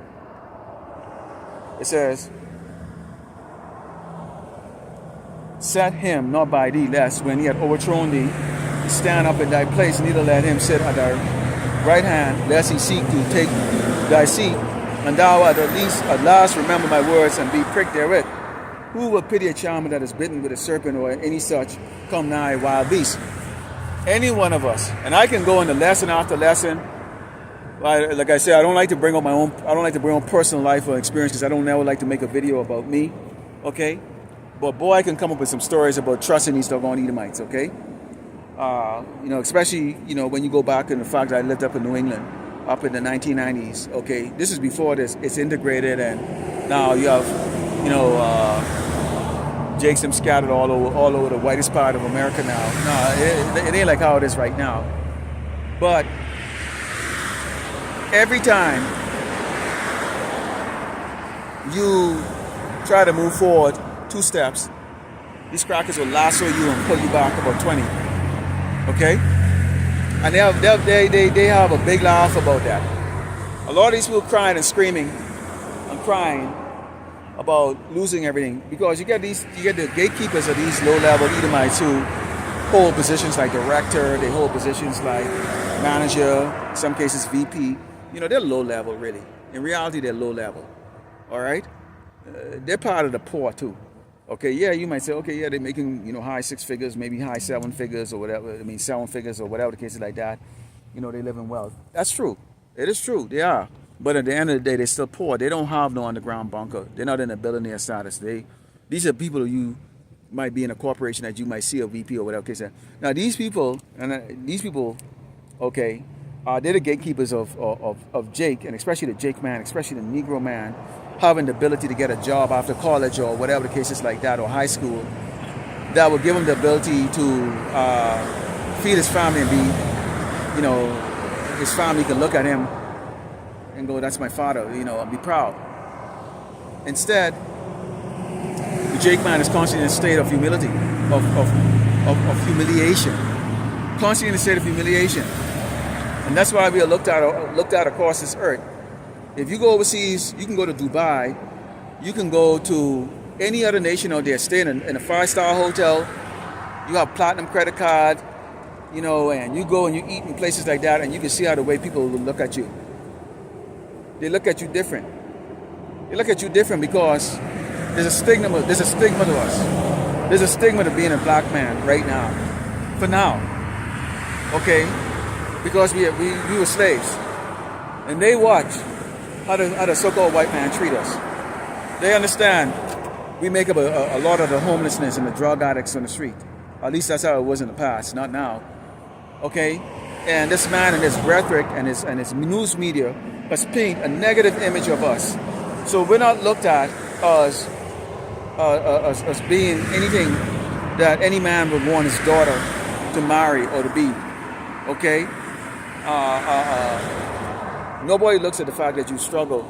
It says, set him not by thee, lest when he had overthrown thee, stand up in thy place, neither let him sit at thy right hand, lest he seek to take thy seat, and thou at last remember my words and be pricked therewith. Who will pity a charmer that is bitten with a serpent, or any such come nigh a wild beast? Any one of us. And I can go into lesson after lesson. Like I said, I don't like to bring up personal life or experience, because I don't never like to make a video about me. Okay? But boy, I can come up with some stories about trusting these doggone Edomites, okay? Especially, when you go back to the fact that I lived up in New England, up in the 1990s, okay? This is before it's integrated, and now you have, Jakes them scattered all over the whitest part of America now. No, it ain't like how it is right now. But every time you try to move forward 2 steps, these crackers will lasso you and pull you back about 20. Okay? And they have a big laugh about that. A lot of these people crying and screaming and crying about losing everything, because you get the gatekeepers of these low-level Edomites who hold positions like director, they hold positions like manager, in some cases VP. They're low level, really. In reality, they're low level. All right? They're part of the poor too. Okay, yeah, you might say, okay, yeah, they're making, high 6 figures, maybe high 7 figures or whatever. 7 figures or whatever the case is like that. They live in wealth. That's true. It is true. They are. But at the end of the day, they're still poor. They don't have no underground bunker. They're not in a billionaire status. These are people you might be in a corporation that you might see a VP or whatever case. Now, these people, okay, they're the gatekeepers of Jake, and especially the Jake man, especially the Negro man, having the ability to get a job after college or whatever the case is like that, or high school, that will give him the ability to feed his family and be, his family can look at him and go, that's my father, and be proud. Instead, the Jake man is constantly in a state of humility, of humiliation, constantly in a state of humiliation. And that's why we are looked at across this earth. If you go overseas, you can go to Dubai, you can go to any other nation out there, stay in a 5-star hotel, you have platinum credit card, and you go and you eat in places like that, and you can see how the way people will look at you. They look at you different. They look at you different because there's a stigma to us. There's a stigma to being a black man right now. For now. Okay? Because we were slaves. And they watch how the so-called white man treat us. They understand we make up a lot of the homelessness and the drug addicts on the street. At least that's how it was in the past, not now. Okay? And this man and his rhetoric and his news media has painted a negative image of us. So we're not looked at as being anything that any man would want his daughter to marry or to be. Okay? Nobody looks at the fact that you struggle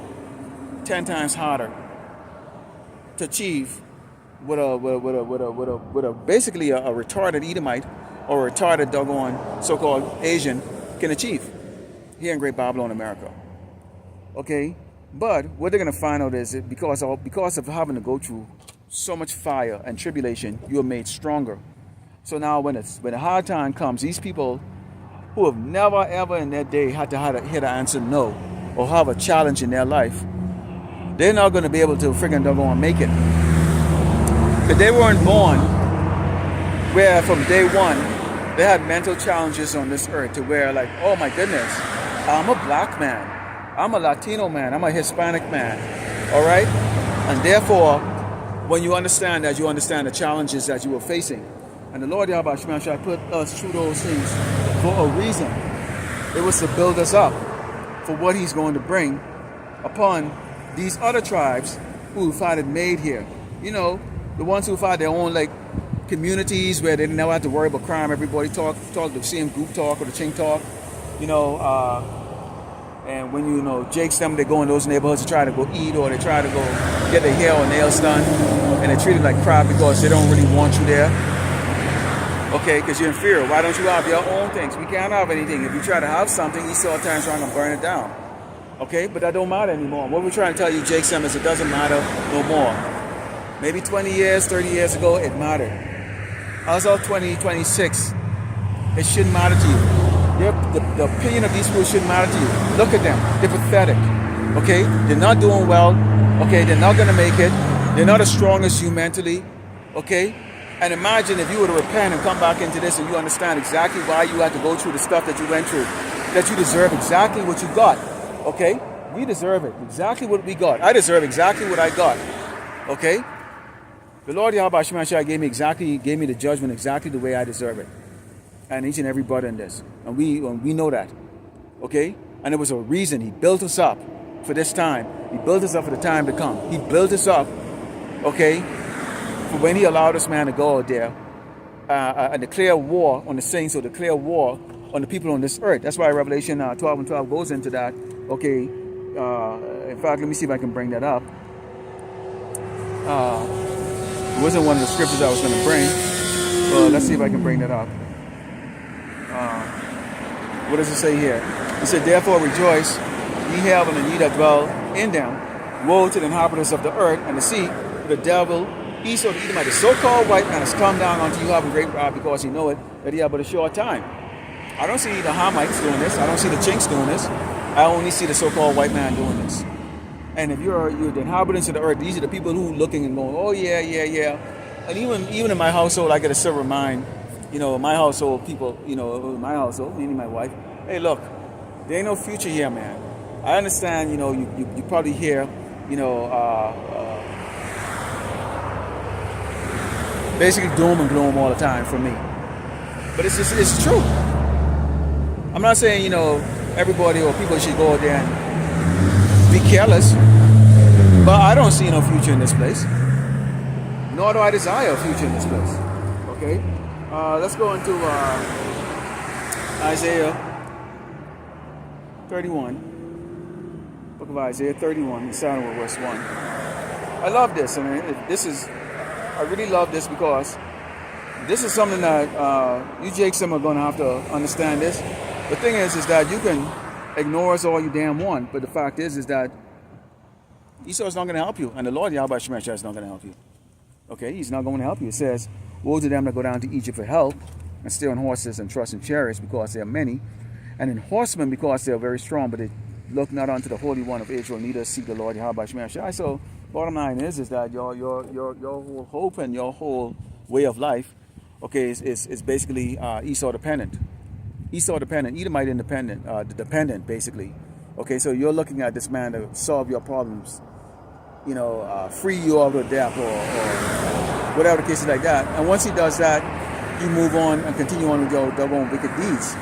10 times harder to achieve what a basically a retarded Edomite or a retarded doggone so-called Asian can achieve here in Great Babylon, America. Okay? But what they're going to find out is that because of having to go through so much fire and tribulation, you are made stronger. So now when a hard time comes, these people who have never ever in their day had to hear the answer no or have a challenge in their life, they're not going to be able to friggin' doggone make it. But they weren't born where from day one they had mental challenges on this earth to where like, oh my goodness, I'm a black man, I'm a Latino man, I'm a Hispanic man, all right? And therefore, when you understand that, you understand the challenges that you were facing. And the Lord Yahweh Shai put us through those things for a reason. It was to build us up for what he's going to bring upon these other tribes who had it made here. The ones who had their own like communities where they didn't never have to worry about crime. Everybody talk the same group talk or the ching talk, And when Jake's them, they go in those neighborhoods to try to go eat, or they try to go get their hair or nails done, and they're treated like crap because they don't really want you there. Okay, because you're inferior. Why don't you have your own things? We can't have anything. If you try to have something, Esau turns around and burn it down. Okay, but that don't matter anymore. What we're trying to tell you, Jake Sam, is it doesn't matter no more. Maybe 20 years, 30 years ago, it mattered. As of 2026, it shouldn't matter to you. The opinion of these people shouldn't matter to you. Look at them. They're pathetic. Okay? They're not doing well. Okay? They're not going to make it. They're not as strong as you mentally. Okay? And imagine if you were to repent and come back into this and you understand exactly why you had to go through the stuff that you went through. That you deserve exactly what you got. Okay? We deserve it. Exactly what we got. I deserve exactly what I got. Okay? The Lord Yahweh Shemashai gave me the judgment exactly the way I deserve it. And each and every brother in this. And we know that. Okay? And there was a reason. He built us up for this time. He built us up for the time to come. He built us up, okay, for when he allowed this man to go out there and declare war on the saints, or declare war on the people on this earth. That's why Revelation 12 and 12 goes into that. Okay? In fact, let me see if I can bring that up. It wasn't one of the scriptures I was going to bring. Let's see if I can bring that up. What does it say here? It said, therefore rejoice, ye heaven, and ye that dwell in them. Woe to the inhabitants of the earth and the sea, the devil, Esau, the Edomite, the so-called white man has come down unto you having great wrath, because he know it, that he have but a short time. I don't see the Hamites doing this. I don't see the Chinks doing this. I only see the so-called white man doing this. And if you're the inhabitants of the earth, these are the people who looking and going, oh yeah. And even in my household, I get a silver mind. My household, people, my household, meaning my wife. Hey, look, there ain't no future here, man. I understand, you probably hear, basically doom and gloom all the time from me. But it's true. I'm not saying, everybody or people should go out there and be careless. But I don't see no future in this place. Nor do I desire a future in this place. Okay? Let's go into Isaiah 31. Book of Isaiah 31, starting with verse 1. I love this. I mean, I really love this, because this is something that you Jakes are going to have to understand this. The thing is that you can ignore us all you damn want, but the fact is that Esau is not going to help you, and the Lord Yahweh Shemashai is not going to help you. Okay, he's not going to help you. It says, woe to them that go down to Egypt for help, and stay on horses and trust in chariots, because they are many, and in horsemen, because they are very strong, but they look not unto the Holy One of Israel, neither seek the Lord Yahweh Shemashai. So, bottom line is that your whole hope and your whole way of life, okay, is basically Esau dependent. Esau dependent, Edomite independent, dependent, basically. Okay, so you're looking at this man to solve your problems, free you out of death, or whatever the case is like that. And once he does that, you move on and continue on with your own wicked deeds.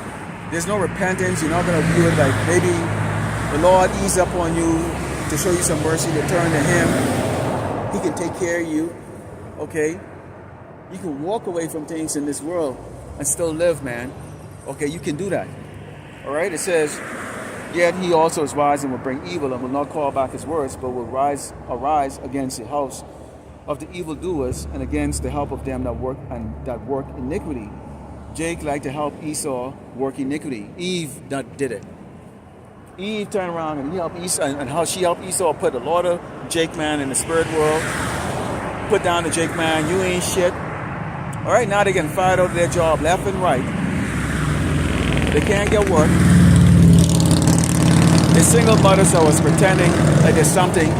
There's no repentance. You're not going to view it like maybe the Lord ease up on you to show you some mercy, to turn to him. He can take care of you. Okay? You can walk away from things in this world and still live, man. Okay, you can do that. All right? It says, yet he also is wise and will bring evil, and will not call back his words, but will arise against the house of the evildoers, and against the help of them that work iniquity. Jake liked to help Esau work iniquity. Eve did it. Eve turned around and he helped Esau, and how she helped Esau put a lot of Jake man in the spirit world. Put down the Jake man, you ain't shit. All right, now they're getting fired out of their job left and right. They can't get work. The single mothers that was pretending like there's something,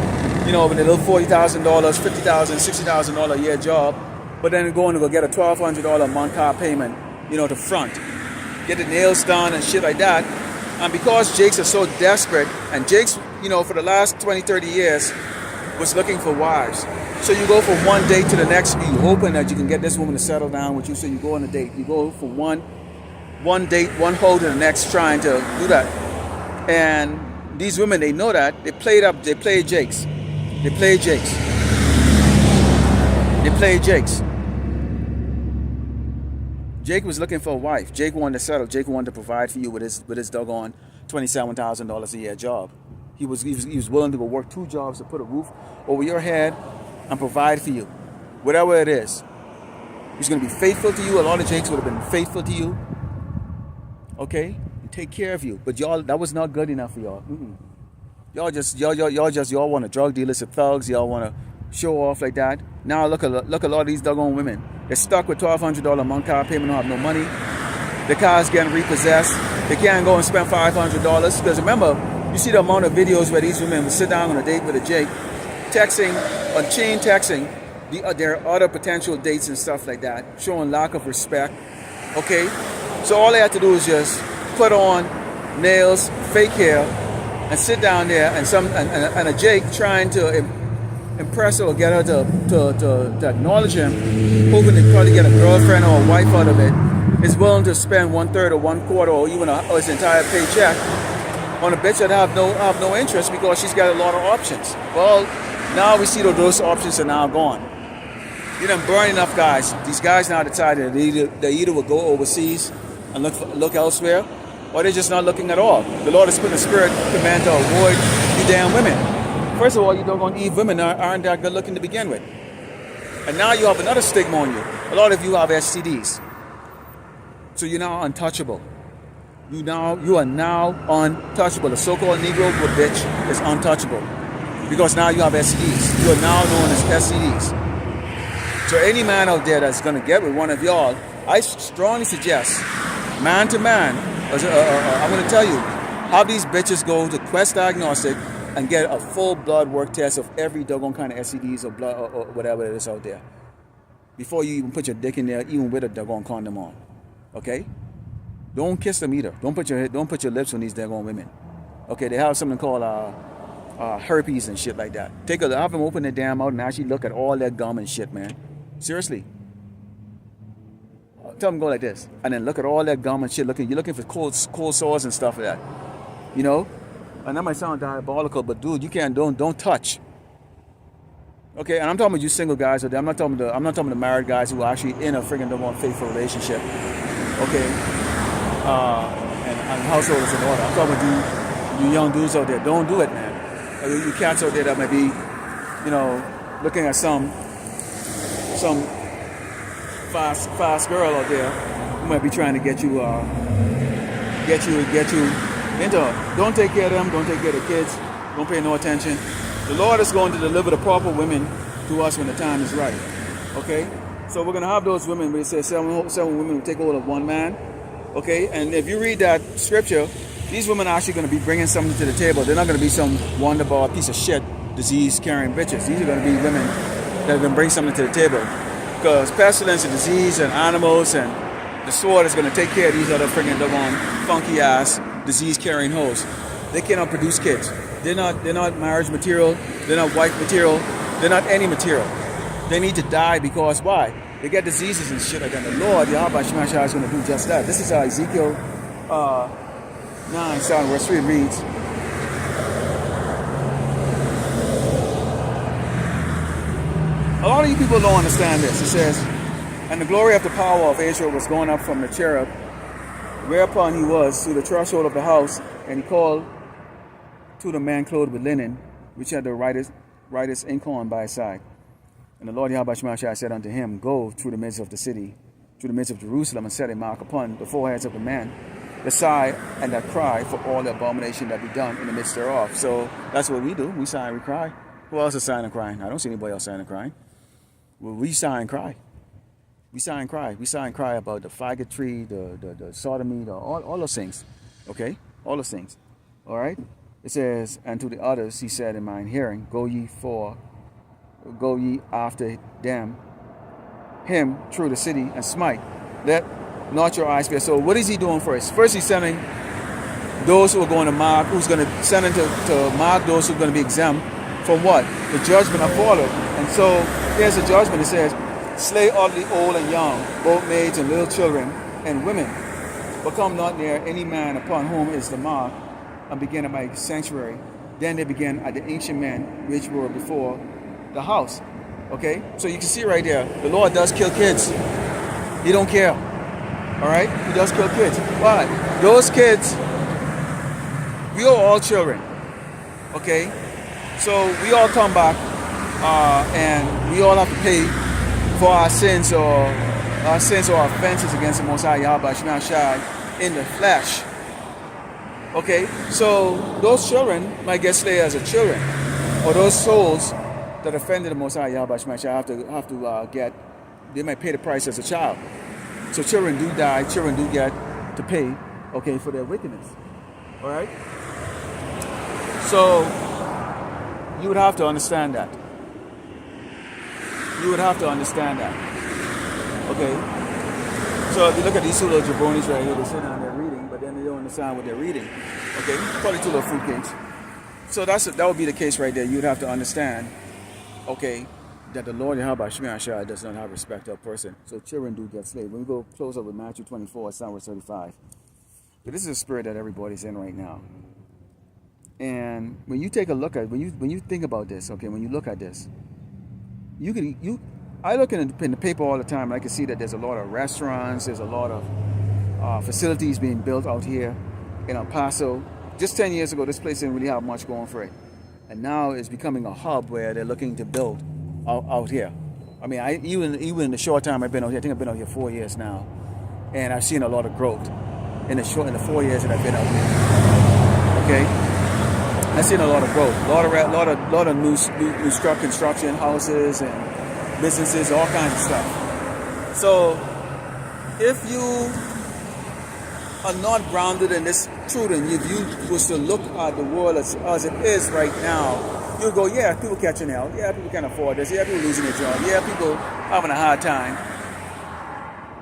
with a little $40,000, $50,000, $60,000 a year job, but then going to go get a $1,200 a month car payment, to front, get the nails done and shit like that. And because Jakes are so desperate, and Jakes, for the last 20, 30 years, was looking for wives. So you go from one date to the next, you hoping that you can get this woman to settle down with you, so you go on a date. You go from one date, one hoe to the next, trying to do that. And these women, they know that. They played Jakes. They played Jakes. Jake was looking for a wife. Jake wanted to settle. Jake wanted to provide for you with his doggone $27,000 a year job. He was willing to go work 2 jobs to put a roof over your head and provide for you, whatever it is. He's going to be faithful to you. A lot of Jakes would have been faithful to you, okay, and take care of you. But y'all, that was not good enough for y'all. Y'all want to drug dealers and thugs. Y'all want to show off like that. Now look at a lot of these doggone women. They're stuck with $1,200 a month car payment. Don't have no money. The car's getting repossessed. They can't go and spend $500 because remember, you see the amount of videos where these women will sit down on a date with a Jake, texting, on chain texting, their other potential dates and stuff like that, showing lack of respect. Okay, so all they have to do is just put on nails, fake hair, and sit down there, and a Jake trying to impress her or get her to acknowledge him, hoping to probably get a girlfriend or a wife out of it, is willing to spend 1/3 or 1/4 or even his entire paycheck on a bitch that have no interest because she's got a lot of options. Well, now we see that those options are now gone. You done burn enough guys. These guys now decided they either will go overseas and look elsewhere, or they're just not looking at all. The Lord has put a spirit command to avoid you damn women. First of all, you doggone Eve women aren't that good looking to begin with. And now you have another stigma on you. A lot of you have STDs. So you're now untouchable. You are now untouchable. The so-called Negro bitch is untouchable. Because now you have STDs. You are now known as STDs. So any man out there that's going to get with one of y'all, I strongly suggest, man to man, I'm going to tell you, have these bitches go to Quest Diagnostic and get a full blood work test of every doggone kind of STDs or blood or whatever it is out there before you even put your dick in there, even with a doggone condom on. Okay? Don't kiss them either. Don't put your lips on these doggone women. Okay? They have something called herpes and shit like that. Have them open their damn mouth and actually look at all their gum and shit, man. Seriously. Tell them go like this, and then look at all that gum and shit. You're looking for cold sores and stuff like that. You know? And that might sound diabolical, but dude, you can't don't touch. Okay, and I'm talking about you single guys out there. I'm not talking about the married guys who are actually in a friggin' faithful relationship. Okay, and households in order. I'm talking about you young dudes out there. Don't do it, man. Or you cats out there that might be, looking at some fast girl out there who might be trying to get you into her. Don't take care of them. Don't take care of the kids. Don't pay no attention. The Lord is going to deliver the proper women to us when the time is right. Okay? So we're going to have those women. We say seven women will take hold of one man. Okay? And if you read that scripture, these women are actually going to be bringing something to the table. They're not going to be some wonderful piece of shit, disease-carrying bitches. These are going to be women that are going to bring something to the table. Because pestilence and disease and animals and the sword is going to take care of these other friggin' funky-ass disease-carrying hoes. They cannot produce kids. They're not marriage material. They're not wife material. They're not any material. They need to die because why? They get diseases and shit like that. The Lord, Yahweh Shemashah, is going to do just that. This is how Ezekiel 9, verse 3 reads. A lot of you people don't understand this. It says, and the glory of the power of Israel was going up from the cherub, whereupon he was through the threshold of the house, and he called to the man clothed with linen, which had the writer's ink on by his side. And the Lord Yahweh Shemashah said unto him, go through the midst of the city, through the midst of Jerusalem, and set a mark upon the foreheads of the man, the sigh and that cry for all the abomination that be done in the midst thereof. So that's what we do. We sigh and we cry. Who else is sighing and crying? I don't see anybody else sighing and crying. Well, we sigh and cry. We sigh and cry. We sigh and cry about the faggot tree, the sodomy, all those things. Okay? All those things. All right? It says, and to the others he said in mine hearing, go ye after him through the city and smite. Let not your eyes fear. So what is he doing first? First he's sending those who are going to mark, sending to mark those who are going to be exempt from what? The judgment of fallen. And so here's the judgment. It says, slay all the old and young, both maids and little children and women, but come not near any man upon whom is the mark, and begin at my sanctuary. Then they began at the ancient men which were before the house. Okay? So you can see right there, the Lord does kill kids. He don't care. All right? He does kill kids. But those kids we are all children. Okay, so we all come back, and we all have to pay for our sins or offenses against the Most High Yahweh Shema Shai in the flesh. Okay, so those children might get slain as a children, or those souls that offended the Most High Yahweh Shema Shai have to get. They might pay the price as a child. So children do die. Children do get to pay. Okay, for their wickedness. All right. So you would have to understand that. You would have to understand that. Okay. So if you look at these two little jabronis right here, they sit down there reading, but then they don't understand what they're reading. Okay. Probably two little fruitcakes. So that would be the case right there. You'd have to understand. Okay. That the Lord Yahweh Shema Shai does not have respect to a person. So children do get slaves. When we go close up with Matthew 24, it's not verse 35. But this is a spirit that everybody's in right now. And when you take a look at when you think about this, okay, when you look at this, I look in the paper all the time, and I can see that there's a lot of restaurants, there's a lot of facilities being built out here in El Paso. Just 10 years ago, this place didn't really have much going for it. And now it's becoming a hub where they're looking to build out here. I mean, even in the short time I've been out here, I think I've been out here 4 years now, and I've seen a lot of growth in the 4 years that I've been out here. Okay, I've seen a lot of growth, a lot of new construction, houses and businesses, all kinds of stuff. So if you are not grounded in this truth, and if you was to look at the world as it is right now, you'll go, yeah, people catching hell. Yeah, people can't afford this. Yeah, people losing their job. Yeah, people having a hard time.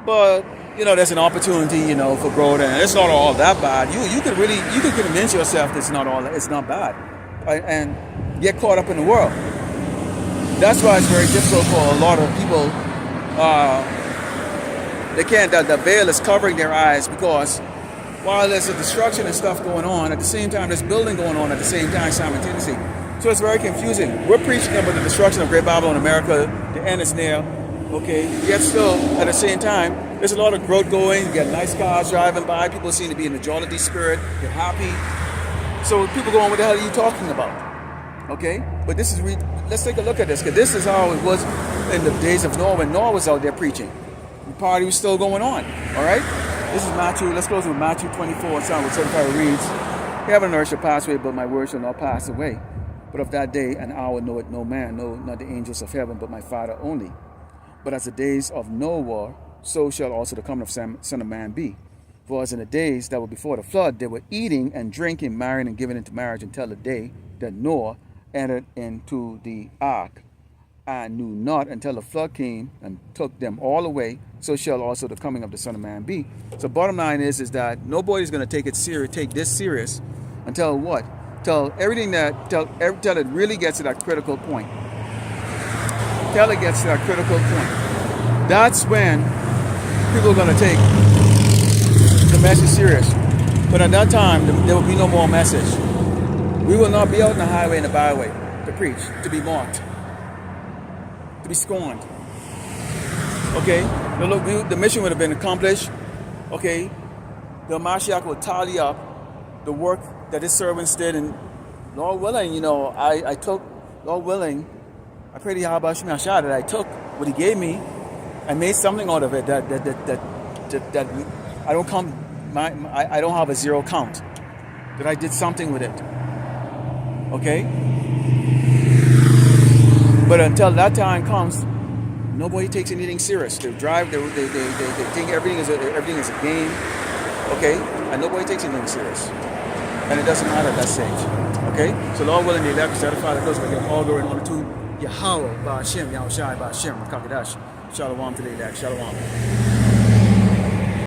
But, there's an opportunity, for growth, and it's not all that bad. You could convince yourself that it's not bad, and get caught up in the world. That's why it's very difficult for a lot of people. The veil is covering their eyes, because while there's a destruction and stuff going on, at the same time, there's building going on at the same time simultaneously. So it's very confusing. We're preaching about the destruction of Great Babylon, America. The end is near. Okay. Yet still, at the same time, there's a lot of growth going. You get nice cars driving by. People seem to be in the jollity spirit. They're happy. So people going, what the hell are you talking about? Okay. But let's take a look at this, because this is how it was in the days of Noah, when Noah was out there preaching. The party was still going on. All right. This is Matthew. Let's close with Matthew 24. It's not what 35 reads. Heaven and earth shall pass away, but my words shall not pass away. But of that day and hour knoweth no man, no, not the angels of heaven, but my Father only. But as the days of Noah, so shall also the coming of Son of Man be. For as in the days that were before the flood, they were eating and drinking, marrying and giving into marriage, until the day that Noah entered into the ark, and knew not until the flood came and took them all away. So shall also the coming of the Son of Man be. So bottom line is that nobody's going to take this serious until what? Till it really gets to that critical point. Till it gets to that critical point. That's when people are going to take the message serious. But at that time, there will be no more message. We will not be out in the highway and the byway to preach, to be mocked, to be scorned. Okay? The mission would have been accomplished. Okay? The Mashiach will tally up the work that his servants did, and Lord willing, I took, Lord willing, I pray to Yahweh Shema Shai that I took what he gave me and made something out of it that I don't have a zero count, that I did something with it. Okay? But until that time comes, nobody takes anything serious. They think everything is a game. Okay? And nobody takes anything serious. And it doesn't matter at that stage. Okay? So Lord willing, the elect, Father, those will give all glory and honor to Yahweh, Ba'ashem, Yahushai, Ba'ashem, Makakadash. Shalom to the elect. Shalom.